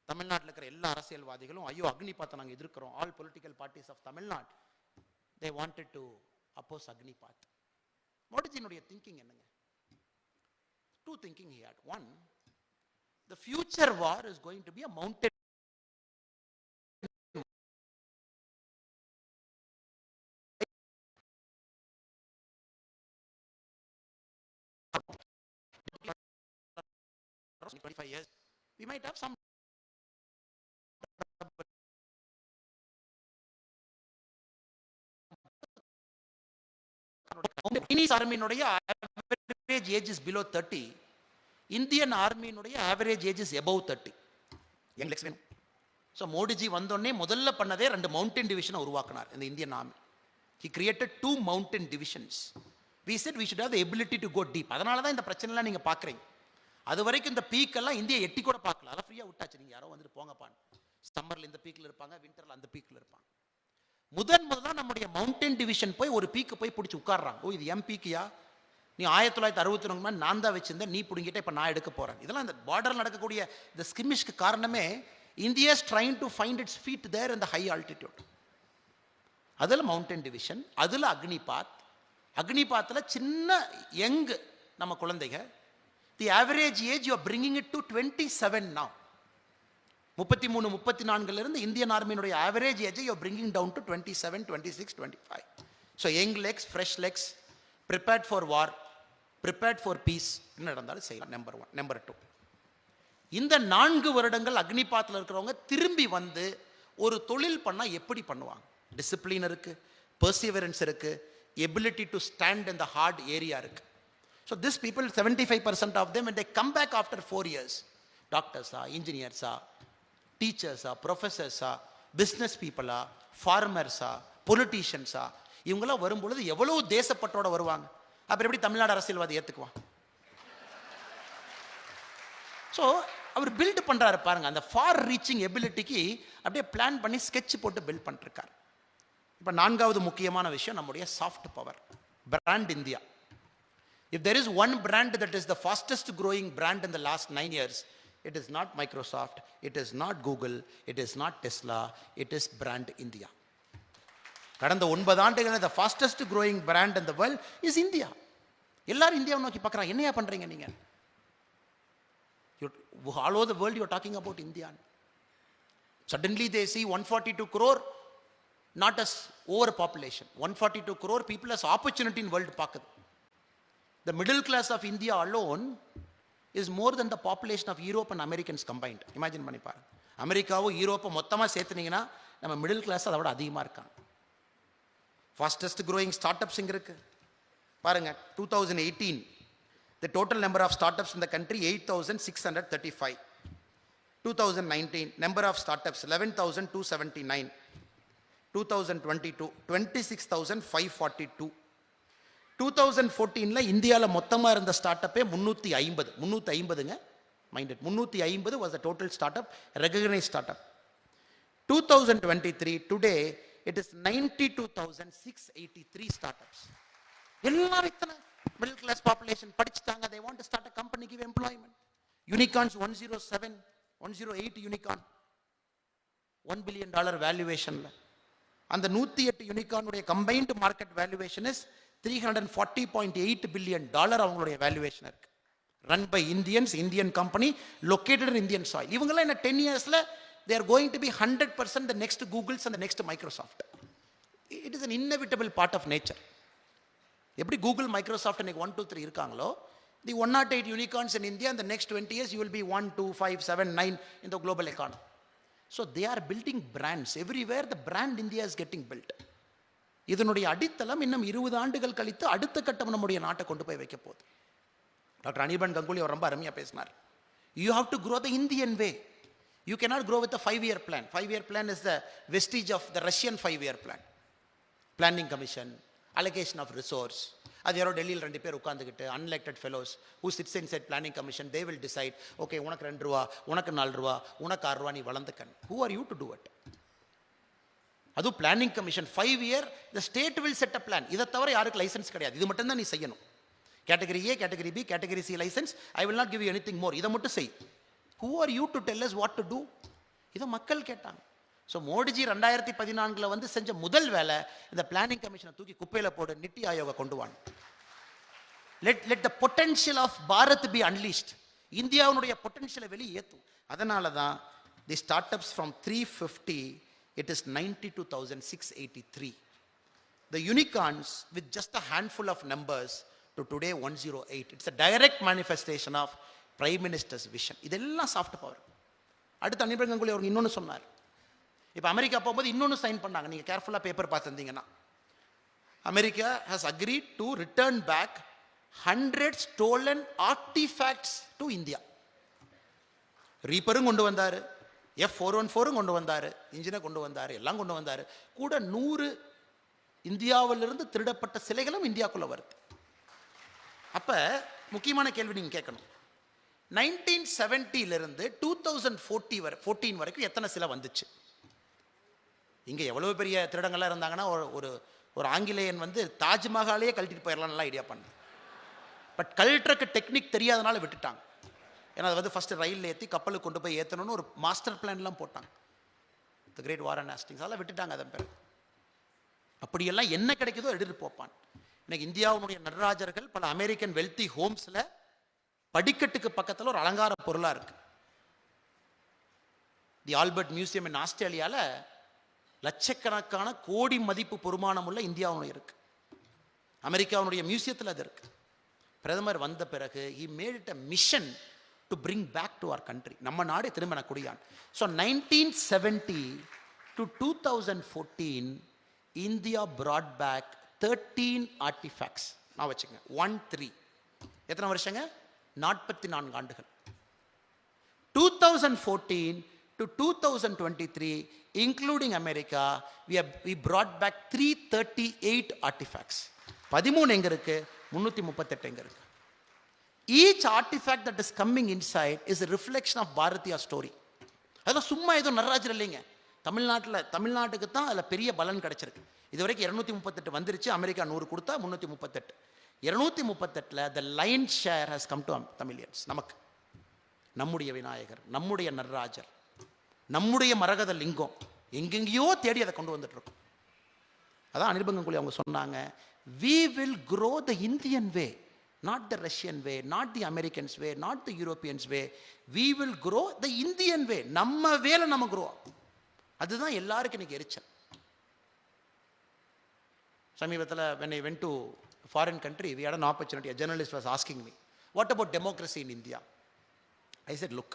தமிழ்நாட்டில் இருக்கிற எல்லா அரசியல்வாதிகளும் ஐயோ அக்னிபாத்தை நாங்கள் எதிர்க்கிறோம். All political parties of Tamil Nadu they wanted to oppose Agnipath. மோடிஜியினுடைய thinking என்னங்க? Two thinking he had. One, the future war is going to be a mountain. In 25 years we might have some Chinese army nuடைய average age is below 30. Indian ஆர்மியினுடைய average age is above 30. எங்களுக்கு வேணும். So Modiji வந்தோடனே முதல்ல பண்ணதே 2 mountain டிவிஷனை உருவாக்கினார் இந்த Indian army. He created 2 mountain divisions. We said we should have the ability to go deep. அதனால தான் இந்த பிரச்சனைலாம் நீங்கள் பார்க்குறீங்க. அது வரைக்கும் இந்த பீக்கெல்லாம் இந்தியா எட்டி கூட பார்க்கல, அதெல்லாம் ஃப்ரீயாக விட்டாச்சு. நீங்கள் யாரோ வந்துட்டு போங்கப்பான். சம்மரில் இந்த பீக்கில் இருப்பாங்க, விண்டரில் அந்த பீக்கில் இருப்பாங்க. முதல்ல நம்முடைய மவுண்டன் டிவிஷன் போய் ஒரு பீக்கு போய் பிடிச்சி உட்கார்றாங்க. ஓ இது எம் பீக்கியா, நீ 1969 நான் தான் வச்சிருந்தேன், நீ பிடிங்கிட்ட இப்போ நான் எடுக்க போகிறேன். இதெல்லாம் இந்த பார்டரில் நடக்கக்கூடிய இந்த ஸ்கிமிஷ்க்கு காரணமே India is trying to find its feet there இந்த ஹை ஆல்டிடியூட். அதில் மவுண்டன் டிவிஷன், அதில் அக்னிபாத். அக்னிபாத்தில் சின்ன யங் நம்ம குழந்தைங்க. The average age you are bringing it to 27 now. 33 34 Indian ஆர்மியினுடைய average age you are bringing down to 27 26 25. So young legs, fresh legs, prepared for war, prepared for peace. என்ன நடந்தாலும் செய்யலாம். Number 1. Number 2, இந்த 4 வருடங்கள் அக்னிபாத்தில் இருக்கிறவங்க திரும்பி வந்து ஒரு தொழில் பண்ணால் எப்படி பண்ணுவாங்க? டிசிப்ளின் இருக்கு, பர்சிவரன்ஸ் இருக்கு, ability to stand in the hard area இருக்கு. So this people 75% of them when they come back after 4 years, டாக்டர்ஸா, இன்ஜினியர்ஸா, டீச்சர்ஸா, ப்ரொஃபஸர்ஸா, பிஸ்னஸ் பீப்புளா, ஃபார்மர்ஸா, பொலிட்டீஷியன்ஸா, இவங்களாம் வரும்பொழுது எவ்வளவு தேசப்பற்றோட வருவாங்க. அப்புறம் எப்படி தமிழ்நாடு அரசியல்வாதி ஏற்றுக்குவான்? ஸோ அவர் பில்டு பண்ணுறாரு பாருங்க, அந்த ஃபார் ரீச்சிங் எபிலிட்டிக்கு அப்படியே பிளான் பண்ணி ஸ்கெட்ச் போட்டு பில்ட் பண்ணிருக்காரு. இப்போ 4வது முக்கியமான விஷயம் நம்முடைய soft power, brand India. If there is one brand that is the fastest growing brand in the last 9 years, it is not Microsoft, it is not Google, it is not Tesla, it is brand India. கடந்த 9 ஆண்டுகளில் the fastest growing brand in the world is India. எல்லாரும் இந்தியாவை நோக்கி பார்க்குறாங்க, என்னையா பண்ணுறீங்க நீங்கள்? All over the world you are talking about India. Suddenly they see 142 crore not as overpopulation. 142 crore people as opportunity in world பார்க்குது. The middle class of India alone is more than the population of Europe and Americans combined. Imagine பண்ணி பாருங்க, அமெரிக்காவும் யூரோப்பை மொத்தமாக சேர்த்துனீங்கன்னா நம்ம middle class அதை விட அதிகமாக இருக்காங்க. ஃபாஸ்டஸ்ட் க்ரோயிங் ஸ்டார்ட் அப்ஸ் இங்கே இருக்குது பாருங்க. 2018 the total number of startups in the country 8,635. 2019 number of startups 11,279. 2022 26,542. 2014 இந்தியாவில் மொத்தமாக இருந்த ஸ்டார்ட் அப்பே 350ங்க. Mind it 350 was the total startup, recognized startup. 2023 today it is 92,683 startups. எல்லாரும் இத்தனை middle class population படிச்சுட்டாங்க. they want to start a company, give employment. Unicorns 107 108 unicorn, $1 billion valuationல. அந்த 108 யூனிகார்னுடைய combined market valuation is $340.8 billion அவங்களுடைய வேல்யூவேஷன் இருக்கு. Run by Indians, Indian company, located in Indian soil. இவங்கெல்லாம் என்ன 10 yearsல they are going to be 100% the next Googles and the next Microsoft. It is an inevitable part of nature. எப்படி Google, Microsoft இன்னைக்கு 1 2 3 இருக்காங்களோ, the 108 unicorns in India, in the next 20 years, you will be 1, 2, 5, 7, 9 in the global economy. So they are building brands. Everywhere the brand India is getting built. இதனுடைய அடித்தளம் இன்னும் 20 ஆண்டுகள் கழித்து அடுத்த கட்டம் நம்முடைய நாட்டை கொண்டு போய் வைக்க போகுது. டாக்டர் அனிபன் கங்குலி அவர் ரொம்ப அருமையாக பேசினார். You have to grow the Indian way. You cannot grow with a 5-year plan. 5-year plan is the vestige of the Russian 5-year plan. Planning commission, allocation of resource. அது யாரோ டெல்லியில் 2 பேர் உட்காந்துக்கிட்டு அன்எலெக்டட் fellows who sits inside planning commission, they will decide, okay, உனக்கு 2 ரூபா, உனக்கு 4 ரூபா, உனக்கு 6 ரூபா, நீ வளர்ந்துக்கன். Who are you to do it? அது planning commission 5 year, the state will set a plan. இதை தவிர யாருக்கு லைசன்ஸ் கிடையாது. இது மட்டும் தான் நீ செய்யணும். Category A, category B, category C licence. I will not give you anything more. இதை மட்டும் செய். Who are you to tell us what to do? இதை மக்கள் கேட்டாங்க. ஸோ மோடிஜி 2014 வந்து செஞ்ச முதல் வேலை இந்த பிளானிங் கமிஷனை தூக்கி குப்பையில் போடு, நித்தி ஆயோகை கொண்டு வாங்க. let the potential of Bharat be unleashed. இந்தியாவுடைய பொட்டன்ஷியலை வெளியே ஏற்றும். அதனால தான் தி startups from 350 it is 92,683. The unicorns with just a handful of numbers to today 108. It's a direct manifestation of Prime Minister's vision. இதெல்லாம் சாஃப்ட் பவர். அடுத்து அனிபன் கங்குலி அவருக்கு இன்னொன்று சொன்னார். இப்போ அமெரிக்கா போகும்போது இன்னொன்று சைன் பண்ணாங்க. நீங்கள் கேர்ஃபுல்லாக பேப்பர் பார்த்துருந்தீங்கன்னா, America has agreed to return back 100 stolen artifacts to India. ரீப்பரும் கொண்டு வந்தார், F414 கொண்டு வந்தார், இன்ஜினை கொண்டு வந்தார், எல்லாம் கொண்டு வந்தார். கூட 100 இந்தியாவிலிருந்து திருடப்பட்ட சிலைகளும் இந்தியாவுக்குள்ள வருது. அப்போ முக்கியமான கேள்வி நீங்கள் கேட்கணும். 1970 2014 வரைக்கும் எத்தனை சிலை வந்துச்சு? இங்கே எவ்வளோ பெரிய திருடங்கள்லாம் இருந்தாங்கன்னா ஒரு ஆங்கிலேயன் வந்து தாஜ்மஹாலையே கழட்டிட்டு போயிடலாம் ஐடியா பண்ண. பட் கழட்டுறக்கு டெக்னிக் தெரியாதனால விட்டுட்டாங்க. ஏன்னா அது வந்து ஃபஸ்ட்டு ரயிலில் ஏற்றி கப்பலுக்கு கொண்டு போய் ஏற்றணும்னு ஒரு மாஸ்டர் பிளான்லாம் போட்டாங்க. தி கிரேட் வார் அண்ட் ஹேஸ்டிங்ஸ் அதெல்லாம் விட்டுட்டாங்க. அதன் பிறகு அப்படியெல்லாம் என்ன கிடைக்குதோ எடுத்துகிட்டு போப்பான். இன்னைக்கு இந்தியாவுடைய நடராஜர்கள் பல அமெரிக்கன் வெல்தி ஹோம்ஸில் படிக்கட்டுக்கு பக்கத்தில் ஒரு அலங்கார பொருளாக இருக்கு. தி ஆல்பர்ட் மியூசியம் இன் ஆஸ்திரேலியாவில் லட்சக்கணக்கான கோடி மதிப்பு பொறுமானம் உள்ள இந்தியாவுடைய இருக்கு. அமெரிக்காவுடைய மியூசியத்தில் அது இருக்கு. பிரதமர் வந்த பிறகு he made it a mission to bring back to our country. நம்ம நாடு திரும்ப குடியான். So 1970 to 2014 India brought back 13 artifacts. நான் வச்சுங்க 13. எத்தனை வருஷங்க? 44 ஆண்டுகள். 2014 to 2023 including America we brought back 338 artifacts. 13 எங்க இருக்கு? 338 எங்க இருக்கு? Each artifact that is coming inside is a reflection of Bharatiya story. அதெல்லாம் சும்மா ஏதோ நடராஜர் இல்லைங்க. தமிழ்நாட்டுக்கு தான் அதில் பெரிய பலன் கிடைச்சிருக்கு. இது வரைக்கும் 238 வந்துருச்சு. அமெரிக்கா 100 கொடுத்தா 338. 238ல் the lion's share has come to Tamilians. நமக்கு நம்முடைய விநாயகர், நம்முடைய நடராஜர், நம்முடைய மரகத லிங்கம் எங்கெங்கேயோ தேடி அதை கொண்டு வந்துட்டு இருக்கோம். அதான் அனிபன் கங்குலி அவங்க சொன்னாங்க, we will grow the Indian way, not the Russian way, not the Americans way, not the Europeans way. We will grow the Indian way. நம்ம வேலை நம்ம grow. அதுதான் எல்லாருக்கும் இன்னைக்கு எரிச்சல். சமீபத்தில் when I went to foreign country, we had an opportunity. A journalist was asking me, what about democracy in India? I said, look,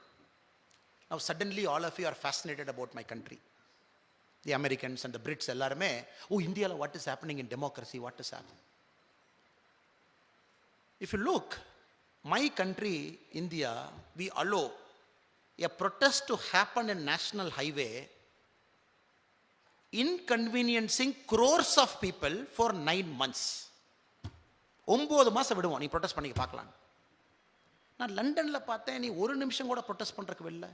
now suddenly all of you are fascinated about my country. The Americans and the Brits எல்லாருமே, oh, India, what is happening in democracy, what is happening? If you look, my country, India, we allow a protest to happen in national highway, inconveniencing crores of people for 9 months. 9 மாதம் விடுவோம், நீ protest பண்ணி பார்க்கலாம். நான் லண்டனில் பார்த்தேன், நீ ஒரு நிமிஷம் கூட ப்ரொட்டஸ்ட் பண்ணுறதுக்கு இல்லை.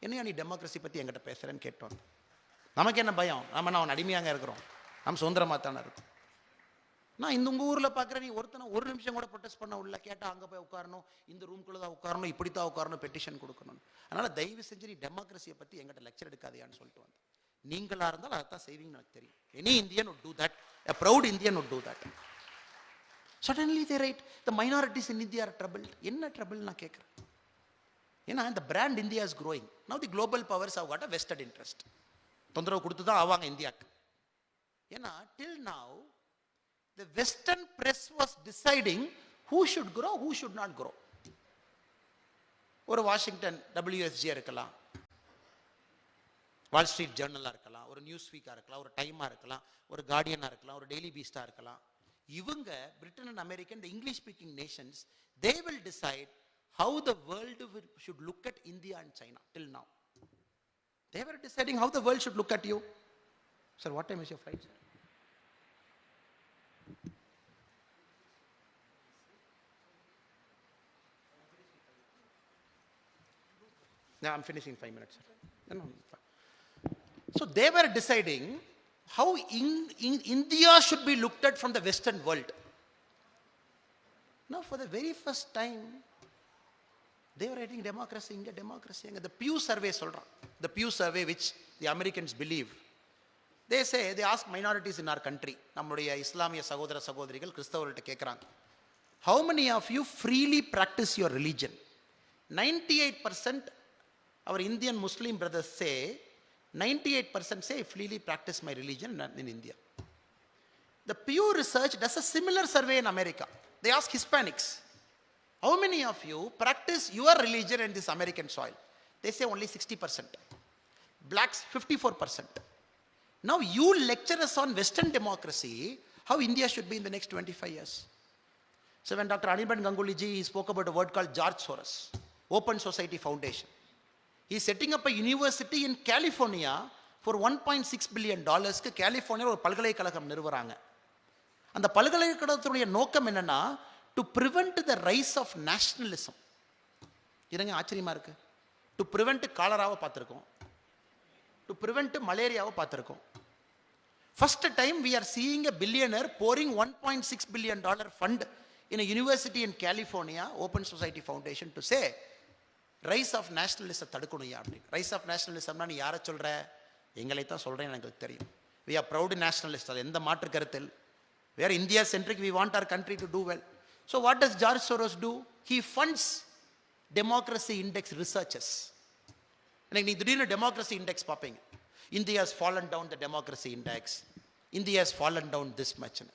என்னையா நீ டெமோக்ரஸி பற்றி என்கிட்ட பேசுகிறேன்னு கேட்டோம். நமக்கு என்ன பயம்? நம்ம அடிமையாக இருக்கிறோம், நம்ம சுதந்திரமாக தானே இருக்கும். நான் இந்த உங்கள் ஊரில் பார்க்குறேன், நீ ஒருத்தனை ஒரு நிமிஷம் கூட ப்ரொட்டஸ்ட் பண்ண உள்ள. கேட்டால் அங்கே போய் உட்காரணும், இந்த ரூம்குள்ளே தான் உட்காரணும், இப்படி தான் உட்காரணும், பெட்டிஷன் கொடுக்கணும். அதனால் தயவு செஞ்சு நீ டெமோக்ரஸியை பற்றி எங்கிட்ட லெக்சர் எடுக்காதையான்னு சொல்லிட்டு வந்தேன். நீங்களாக இருந்தால் அதைத்தான் செய்வீங்கன்னு எனக்கு தெரியும். Any Indian would do that. A proud Indian would do that. Suddenly they write, the minorities in India are troubled. என்ன trouble நான் கேட்குறேன். ஏன்னா இந்த brand India is growing. Now the global powers have got a vested interest. தொந்தரவு கொடுத்து தான் ஆவாங்க இந்தியாவுக்கு. ஏன்னா till now the western press was deciding who should grow, who should not grow. ஒரு வாஷிங்டன் WSG இருக்கலாம், வால் ஸ்ட்ரீட் ஜேர்னலாக இருக்கலாம், ஒரு நியூஸ் வீக்காக இருக்கலாம், ஒரு டைமாக இருக்கலாம், ஒரு கார்டியனாக இருக்கலாம், ஒரு டெய்லி பீஸ்டாக இருக்கலாம். இவங்க Britain and American, the English speaking nations, they will decide how the world should look at India and China. Till now they were deciding how the world should look at you. Sir, what time is your flight, sir? No, I'm finishing 5 minutes, sir. No. So they were deciding how India should be looked at from the Western world. Now, for the very first time, they were writing democracy, India, democracy. The Pew survey, the Pew survey, which the Americans believe, they say, they ask minorities in our country, நம்முடைய இஸ்லாமிய சகோதர சகோதரிகள் கிறிஸ்தவர்கள்ட்ட கேட்குறாங்க, how many of you freely practice your religion? 98% our Indian Muslim brothers say, 98% say, I freely practice my religion in India. The Pew Research does a similar survey in America. They ask Hispanics, how many of you practice your religion in this American soil? They say only 60%. Blacks, 54%. Now you lecture us on Western democracy, how India should be in the next 25 years. So when Dr. Anirban Ganguly ji, he spoke about a word called George Soros, Open Society Foundation. He is setting up a university in California for $1.6 billion. California ஒரு பல்கலைக்கழகம் நிறுவறாங்க. அந்த பல்கலைக்கழகத்துடைய நோக்கம் என்னன்னா, to prevent the rise of nationalism. இதுங்க ஆச்சரியமா இருக்கு. To prevent காலராவை பார்த்திருக்கோம், to prevent மலேரியாவை பார்த்திருக்கோம். First time we are seeing a billionaire pouring $1.6 billion fund in a university in California, Open Society Foundation, to say rise of nationalism தடுக்கணும்யா அப்படின்னு. Rise of நேஷனலிசம்னா நீ யாரை சொல்கிற? எங்களை தான் சொல்கிறேன்னு எனக்கு தெரியும். வி ஆர் ப்ரௌட் நேஷனலிஸ்ட், அது எந்த மாற்று கருத்தில். We are India centric, we want our country to do well. So what does George Soros do? He funds democracy index researches. எனக்கு நீ திடீர்னு டெமோக்ரஸி இண்டெக்ஸ் பார்ப்பீங்க, India has fallen down the democracy index, India has fallen down this மச்னு.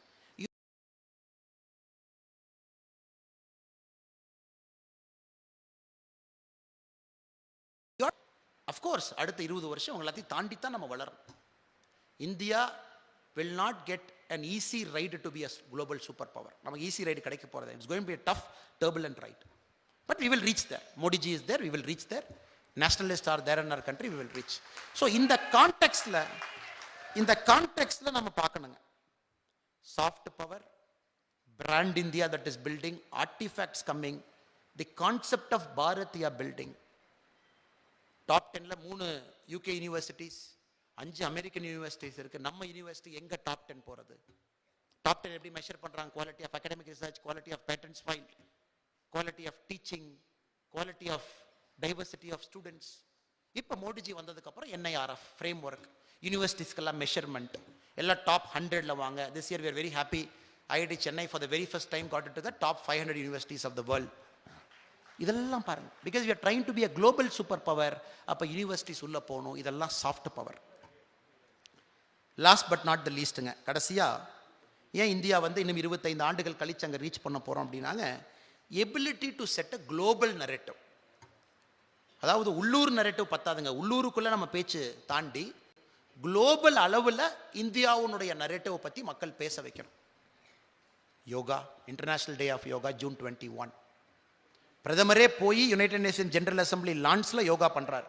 Of course அடுத்த 20 வருஷம் எல்லாத்தையும் தாண்டி தான் நம்ம வளரும். India will not get an easy ride to be a global superpower. நமக்கு ஈஸி ரைடு கிடைக்க போகிறது. It's going to be a tough, turbulent ride. But we will reach there. Modi ji is there, we will reach there. Nationalists are there in our country, we will reach. So இந்த கான்டெக்ஸ்ட்ல நம்ம பார்க்கணுங்க. Soft power, brand India that is building, artifacts coming, the concept of Bharatiya building. Top 10ல 3 UK universities, 5 American universities இருக்கு. நம்ம university எங்க top 10 போறது? Top 10 எப்படி measure பண்றாங்க? Quality of academic research, quality of patents file, quality of teaching, quality of diversity of students. இப்போ மோடிஜி வந்ததுக்கு அப்புறம் NIRF ஃப்ரேம் ஒர்க், யூனிவர்சிட்டிஸ்க்கெல்லாம் மெஷர்மெண்ட் எல்லாம் டாப் 100ல வாங்க. This year we are very happy. IIT Chennai for the very first time got into the top 500 universities of the world. இதெல்லாம் பாருங்க, because we are trying to be a global super power. அப்போ universities உள்ள போகணும். இதெல்லாம் soft power. Last but not the லீஸ்ட்டுங்க, கடைசியாக ஏன் India இன்னும் 25 ஆண்டுகள் கழிச்சு அங்கே ரீச் பண்ண போகிறோம் அப்படின்னாங்க, ability to set a global narrative. அதாவது உள்ளூர் நரேட்டிவ் பத்தாதுங்க, உள்ளூருக்குள்ளே நம்ம பேச்சு தாண்டி குளோபல் அளவில் இந்தியாவுடைய நரேட்டிவை பற்றி மக்கள் பேச வைக்கணும். Yoga, international day of yoga, June 21. பிரதமரே போய் யுனைடெட் நேஷன் ஜெனரல் அசம்பிளி லான்ச்ல யோகா பண்றார்.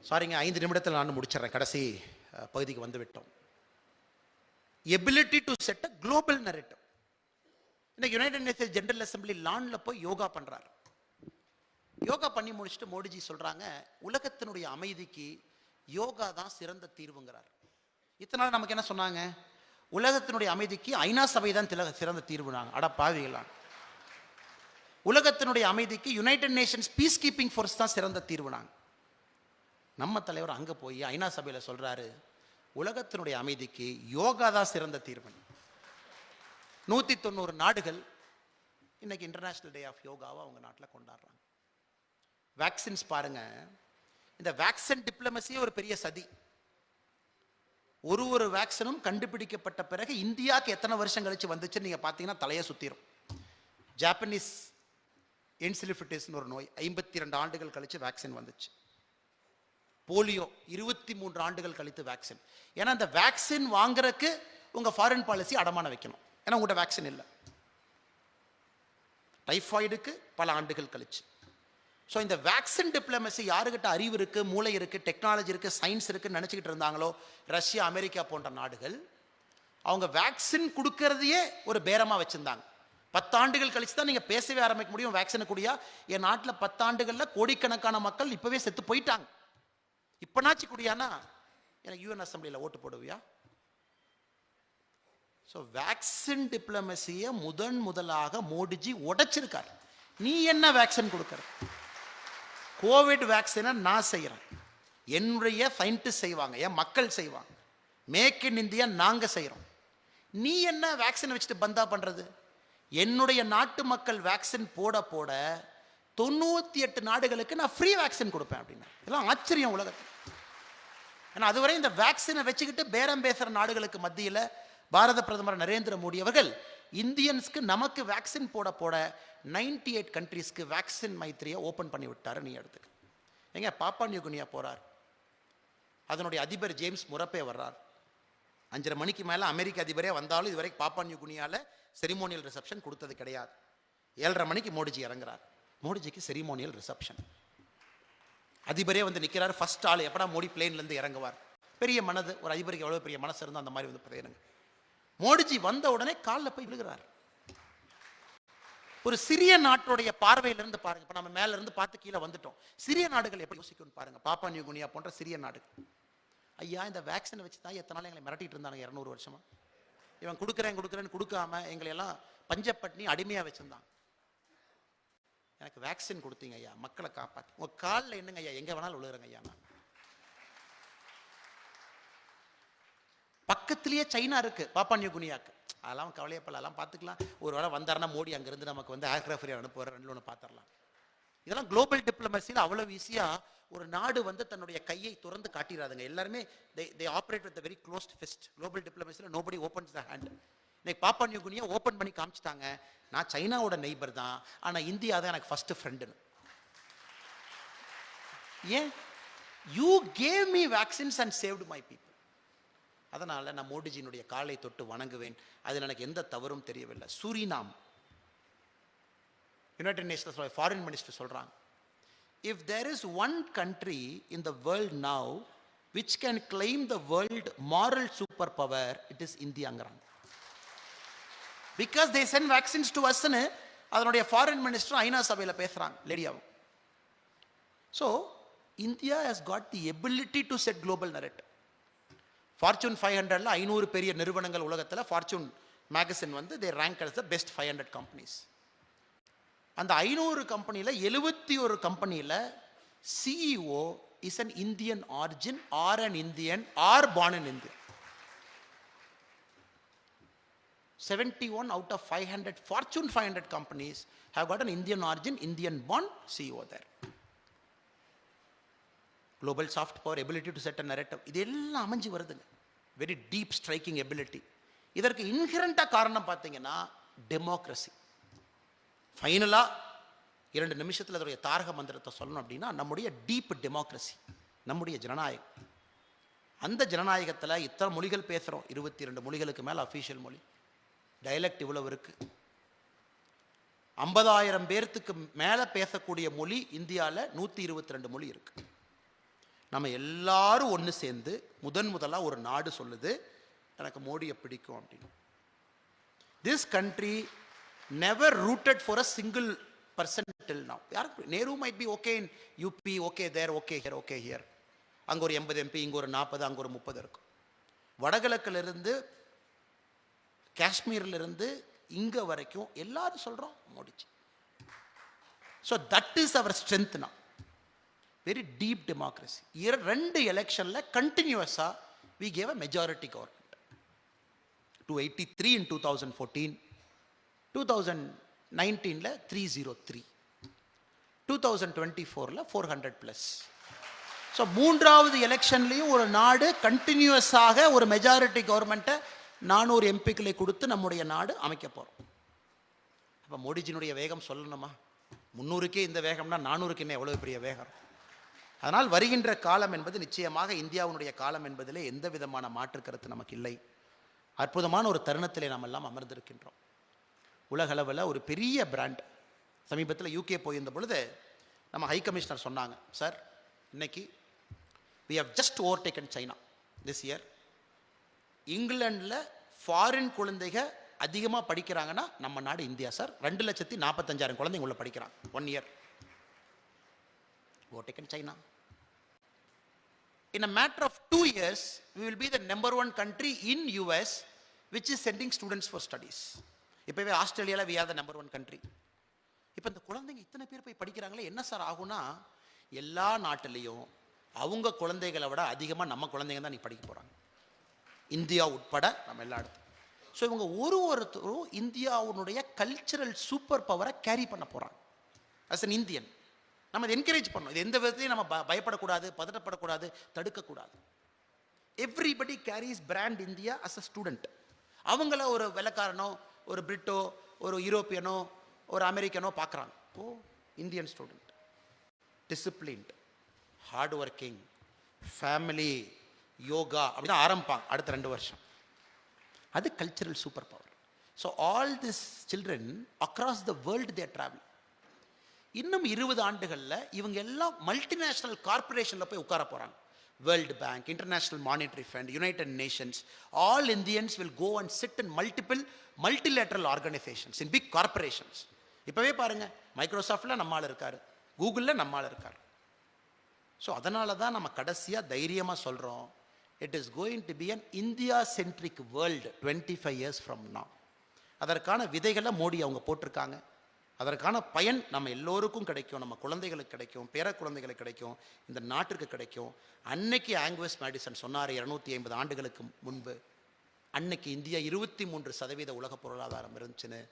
சாரிங்க, 5 நிமிடத்தில் நான் முடிச்சிடறேன். கடைசி பகுதிக்கு வந்து விட்டோம். Ability to set a global narrative. இன்னைக்கு யுனைடெட் நேஷன் ஜெனரல் அசம்பிளி லான்ல போய் யோகா பண்றார். யோகா பண்ணி முடிச்சுட்டு மோடிஜி சொல்றாங்க, உலகத்தினுடைய அமைதிக்கு யோகா தான் சிறந்த தீர்வுங்கிறார். இத்தனை நாள் நமக்கு என்ன சொன்னாங்க? உலகத்தினுடைய அமைதிக்கு ஐநா சபை தான் சிறந்த தீர்வுனாங்க. அட பாவிகளா, உலகத்தினுடைய அமைதிக்கு United Nations piece keeping force தான் சிறந்த தீர்வுனாங்க. நம்ம தலைவர் அங்கே போய் ஐநா சபையில் சொல்றாரு, உலகத்தினுடைய அமைதிக்கு யோகா தான் சிறந்த தீர்வு. 190 நாடுகள் இன்னைக்கு இன்டர்நேஷனல் டே ஆஃப் யோகாவை அவங்க நாட்டில் கொண்டாடுறாங்க. வேக்சின்ஸ் பாருங்க, இந்த வேக்சின் டிப்ளமசியே ஒரு பெரிய சதி. ஒரு வேக்சினும் கண்டுபிடிக்கப்பட்ட பிறகு இந்தியாவுக்கு எத்தனை வருஷம் கழிச்சு வந்துச்சு நீங்க பார்த்தீங்கன்னா தலையை சுத்திரும். ஜாப்பனீஸ் என்சிலிஃபிட்டிஸ்னு ஒரு நோய் 52 ஆண்டுகள் கழிச்சு வேக்சின் வந்துச்சு. போலியோ 23 ஆண்டுகள் கழித்து வேக்சின். ஏன்னா அந்த வேக்சின் வாங்குறதுக்கு உங்க ஃபாரின் பாலிசி அடமான வைக்கணும், ஏன்னா உங்கள்கிட்ட வேக்சின் இல்லை. டைஃபாய்டுக்கு பல ஆண்டுகள் கழிச்சு. ஸோ இந்த வேக்சின் டிப்ளமசி யாருக்கிட்ட அறிவு இருக்குது, மூளை இருக்குது, டெக்னாலஜி இருக்குது, சயின்ஸ் இருக்குன்னு நினச்சிக்கிட்டு இருந்தாங்களோ ரஷ்யா, அமெரிக்கா போன்ற நாடுகள், அவங்க வேக்சின் கொடுக்கறதையே ஒரு பேரமாக வச்சுருந்தாங்க. 10 ஆண்டுகள் கழிச்சு தான் நீங்கள் பேசவே ஆரம்பிக்க முடியும் வேக்சினை கூடியா. என் நாட்டில் 10 ஆண்டுகளில் கோடிக்கணக்கான மக்கள் இப்போவே செத்து போயிட்டாங்க. இப்போனாச்சு கூடியானா எனக்கு யூஎன் அசம்பிளியில் ஓட்டு போடுவியா? ஸோ வேக்சின் டிப்ளமசியை முதலாக மோடிஜி உடைச்சிருக்கார். நீ என்ன வேக்சின் கொடுக்கற? கோவிட் வேக்சினை நான் செய்கிறேன், என்னுடைய சயின்டிஸ்ட் செய்வாங்க, என் மக்கள் செய்வாங்க. மேக் இன் இந்தியா நாங்கள் செய்கிறோம். நீ என்ன வேக்சின் வச்சுட்டு பந்தா பண்ணுறது? என்னுடைய நாட்டு மக்கள் வேக்சின் போட 98 நாடுகளுக்கு நான் ஃப்ரீ வேக்சின் கொடுப்பேன் அப்படின்னா இதெல்லாம் ஆச்சரியம் உலகத்தில். ஏன்னா அதுவரை இந்த வேக்சினை வச்சுக்கிட்டு பேரம் பேசுகிற நாடுகளுக்கு மத்தியில் பாரத பிரதமர் நரேந்திர மோடி அவர்கள் இந்தியன்ஸ்க்கு நமக்கு வேக்சின் போட 98 கண்ட்ரீஸ்க்கு வேக்சின் மைத்திரியை ஓப்பன் பண்ணி விட்டாரு. நீ எடுத்துக்க. எங்க பாப்பா நியூ கினியா போறார், அதனுடைய அதிபர் ஜேம்ஸ் முரப்பே வர்றார். 5:30 மணிக்கு மேலே அமெரிக்க அதிபரே வந்தாலும் இதுவரைக்கும் பாப்பா நியூ கினியாவில் செரிமோனியல் ரிசப்ஷன் கொடுத்தது கிடையாது. 7:30 மணிக்கு மோடிஜி இறங்குறார். மோடிஜிக்கு செரிமோனியல் ரிசப்ஷன். அதிபரே வந்து நிற்கிறார். ஃபர்ஸ்ட் ஆள் எப்படா மோடி பிளேன்லேருந்து இறங்குவார். பெரிய மனது, ஒரு அதிபருக்கு எவ்வளோ பெரிய மனசு இருந்தால் அந்த மாதிரி வந்து பதையனுங்க. மோடிஜி வந்த உடனே காலில் போய் விழுகிறார். ஒரு சிறிய நாட்டுடைய பார்வையிலிருந்து பாருங்க. இப்போ நம்ம மேல இருந்து பார்த்து கீழே வந்துட்டோம். சிறிய நாடுகள் எப்படி யோசிக்கும் பாருங்க. பாப்பா நியூ கினியா போன்ற சிறிய நாடு. ஐயா, இந்த வேக்சினை வச்சு தான் எத்தனை நாள் எங்களை மிரட்டிட்டு இருந்தாங்க 200 வருஷமா. இவன் கொடுக்குறேன்னு கொடுக்காம எங்களை எல்லாம் பஞ்சப்பட்டினி அடிமையா வச்சிருந்தான். எனக்கு வேக்சின் கொடுத்தீங்க ஐயா, மக்களை காப்பாற்றி. உங்க காலில் என்னங்க ஐயா, எங்க வேணாலும் விழுகிறேங்க ஐயா. நான் பக்கத்திலேயே சைனா இருக்கு பாப்பா நியூ கினியாக்கு. அதெல்லாம் கவலையப்படலாம், அதெல்லாம் பார்த்துக்கலாம். ஒரு வேளை வந்தாருன்னா மோடி அங்கிருந்து நமக்கு வந்து ஏர்கிராஃப்ட் அனுப்புவார், 2 பார்த்துடலாம். இதெல்லாம் குளோபல் டிப்ளமசியில் அவ்வளவு ஈஸியா ஒரு நாடு வந்து தன்னுடைய கையை துறந்து காட்டிடாதுங்க. எல்லாருமே they operate with a very closed fist. Global டிப்ளமசியில் nobody opens the hand. இன்னைக்கு பாப்பா நியூ கினியா ஓப்பன் பண்ணி காமிச்சிட்டாங்க. நான் சைனாவோட நெய்பர் தான், ஆனால் இந்தியா தான் எனக்கு ஃபர்ஸ்ட் ஃப்ரெண்டுன்னு. ஏன்? You gave me vaccines and saved my people. அதனால் நான் மோடிஜியினுடைய காலை தொட்டு வணங்குவேன். அதில் எனக்கு எந்த தவறும் தெரியவில்லை. Suriname, united nations foreign minister சொல்கிறாங்க, if there is one country in the world now which can claim the world moral super power, it is இந்தியாங்கிறாங்க. Because they sent vaccines to அஸ்ன்னு அதனுடைய ஃபாரின் மினிஸ்டர் ஐநா சபையில் பேசுகிறாங்க, லேடியாவும். So India has got the ability to set global narrative. Fortune 500ல் 500 பெரிய நிறுவனங்கள் உலகத்தில் ஃபார்ச்சூன் மேகசின் வந்து they rank as the best 500 companies. அந்த 500 கம்பெனியில் 71 கம்பெனியில் CEO is an Indian origin or an Indian or born in India. 71 out of 500 Fortune 500 companies have got an Indian origin, Indian born CEO there. Global soft power, ability to set a narrative, இதெல்லாம் அமைஞ்சு வருதுங்க. Very deep striking ability. இதற்கு இன்ஹரண்டா காரணம் பார்த்தீங்கன்னா democracy. ஃபைனலா 2 நிமிஷத்தில் அதோடைய தாரக மந்திரத்தை சொல்லணும் அப்படின்னா நம்முடைய டீப் டெமோக்ரஸி, நம்முடைய ஜனநாயகம். அந்த ஜனநாயகத்தில் இத்தனை மொழிகள் பேசுகிறோம், 22 மொழிகளுக்கு மேலே அஃபீஷியல் மொழி. டைலக்ட் இவ்வளவு இருக்கு. 50,000 பேர்த்துக்கு மேலே பேசக்கூடிய மொழி இந்தியாவில் 122 மொழி இருக்கு. நம்ம எல்லாரும் ஒன்று சேர்ந்து முதலாக ஒரு நாடு சொல்லுது எனக்கு மோடியை பிடிக்கும் அப்படின்னு. This country never rooted for a single person till now. யாருக்கு Nehru might be okay in UP, okay there, okay here, okay here. அங்கே ஒரு 80 எம்பி, இங்கே ஒரு 40, அங்கே ஒரு 30 இருக்கும். வடகிழக்கிலிருந்து காஷ்மீர்லேருந்து இங்கே வரைக்கும் எல்லாரும் சொல்கிறோம் Modiji. So that is our strength. நான் வெரி டீப் டெமோக்ரஸி. 2 எலெக்ஷனில் கண்டினியூஸாக we gave a majority government. 283 in 2014, 2019 303, 2024ல் 400+. So மூன்றாவது எலெக்ஷன்லேயும் ஒரு நாடு கண்டினியூஸாக ஒரு மெஜாரிட்டி கவர்மெண்ட்டை 400 எம்பிக்களை கொடுத்து நம்முடைய நாடு அமைக்க போகிறோம். அப்போ மோடிஜினுடைய வேகம் சொல்லணுமா? 300க்கே இந்த வேகம்னா 400க்கு என்ன எவ்வளோ பெரிய வேகம்? அதனால் வருகின்ற காலம் என்பது நிச்சயமாக இந்தியாவுடைய காலம் என்பதிலே எந்த விதமான மாற்று கருத்து நமக்கு இல்லை. அற்புதமான ஒரு தருணத்திலே நாம் எல்லாம் அமர்ந்திருக்கின்றோம். உலகளவில் ஒரு பெரிய பிராண்ட். சமீபத்தில் யூகே போயிருந்த பொழுது நம்ம ஹை கமிஷனர் சொன்னாங்க, சார் இன்னைக்கு we have just overtaken China this year. இங்கிலாண்டில் ஃபாரின் குழந்தைகள் அதிகமாக படிக்கிறாங்கன்னா நம்ம நாடு இந்தியா சார். 2,45,000 குழந்தைங்க உள்ள படிக்கிறாங்க 1 year. Overtaken China. In a matter of 2 years, we will be the number 1 country in US which is sending students for studies. இப்போவே ஆஸ்திரேலியாவில் we are the number 1 country. இப்போ இந்த குழந்தைங்க இத்தனை பேர் போய் படிக்கிறாங்களே, என்ன சார் ஆகும்னா எல்லா நாட்டிலையும் அவங்க குழந்தைகளை விட அதிகமாக நம்ம குழந்தைங்க தான் நீ படிக்க போகிறாங்க, இந்தியா உட்பட நம்ம எல்லா இடத்துலையும். ஸோ இவங்க ஒருத்தரும் இந்தியாவுடைய கல்ச்சரல் சூப்பர் பவரை கேரி பண்ண போகிறாங்க. அஸ் அன் இந்தியன் நம்ம இதை என்கரேஜ் பண்ணணும். இது எந்த விதத்தையும் நம்ம பயப்படக்கூடாது, பதட்டப்படக்கூடாது, தடுக்கக்கூடாது. Everybody carries brand India as a student. அவங்கள ஒரு வெள்ளக்காரனோ, ஒரு பிரிட்டோ, ஒரு யூரோப்பியனோ, ஒரு அமெரிக்கனோ பார்க்குறாங்க. Oh, Indian student, disciplined, hard working, family, yoga அப்படி தான் ஆரம்பிப்பாங்க அடுத்த 2 வருஷம். அது cultural super power. So all this children across the world they travel. இன்னும் 20 ஆண்டுகளில் இவங்க எல்லாம் மல்டிநேஷ்னல் கார்பரேஷனில் போய் உட்கார போகிறாங்க. World Bank, International Monetary Fund, United Nations. All Indians will go and sit in multilateral organisations, in big corporations. இப்போவே பாருங்கள், மைக்ரோசாஃப்டில் நம்மால் இருக்கார், கூகுளில் நம்மால் இருக்கார். ஸோ அதனால தான் நம்ம கடைசியாக தைரியமாக சொல்கிறோம், it is going to be an India centric world 25 years from now. அதற்கான விதைகளை மோடி அவங்க போட்டிருக்காங்க. அதற்கான பயன் நம்ம எல்லோருக்கும் கிடைக்கும், நம்ம குழந்தைகளுக்கு கிடைக்கும், பேர குழந்தைகளுக்கு கிடைக்கும், இந்த நாட்டிற்கு கிடைக்கும். அன்னைக்கு ஆங்கிலஸ் மேடிசன் சொன்னார் 250 ஆண்டுகளுக்கு முன்பு, அன்னைக்கு இந்தியா 23% உலக பொருளாதாரம் இருந்துச்சுன்னு.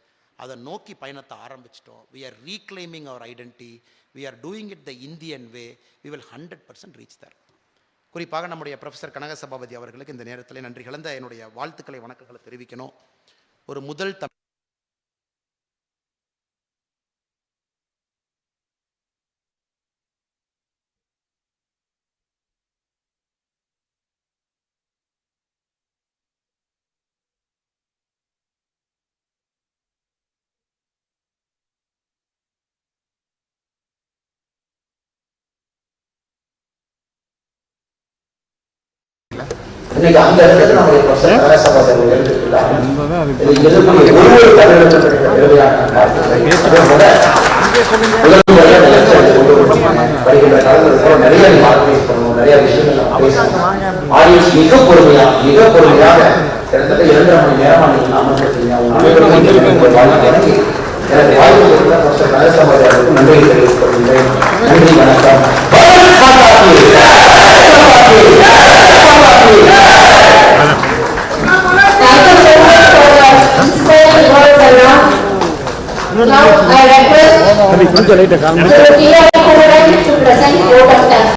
அதை நோக்கி பயணத்தை ஆரம்பிச்சிட்டோம். we are reclaiming our identity, we are doing it the Indian way, we will 100% reach there. குறிப்பாக நம்முடைய ப்ரொஃபஸர் கனக சபாபதி அவர்களுக்கு இந்த நேரத்தில் நன்றி கலந்த என்னுடைய வாழ்த்துக்களை, வணக்கங்களை தெரிவிக்கணும். ஒரு முதல் இன்னைக்கு அந்த இடத்துல நம்முடைய ப்ரொஃபஸர் கனகசபாபதி அவர்கள் எழுதியிருக்கிறாங்க. ஒவ்வொரு தமிழகத்தினுடைய தேவையான வருகின்ற காலத்தில் நிறைய ஆர்கனைஸ் பண்ணணும், நிறைய விஷயங்கள் நம்ம பேசணும். ஆடியன்ஸ் மிக பொறுமையாக கிட்டத்தட்ட 2.5 மணி நேரமாக நீங்கள் அமர்ந்திருக்கீங்க. எனக்கு வாய்ப்பு கொடுத்த ப்ரொஃபஸர் கனகசபாபதி அவர்களுக்கு நன்றியை தெரிவித்துக் கொள்கின்றேன். நன்றி, வணக்கம். Now I request to present vote of thanks.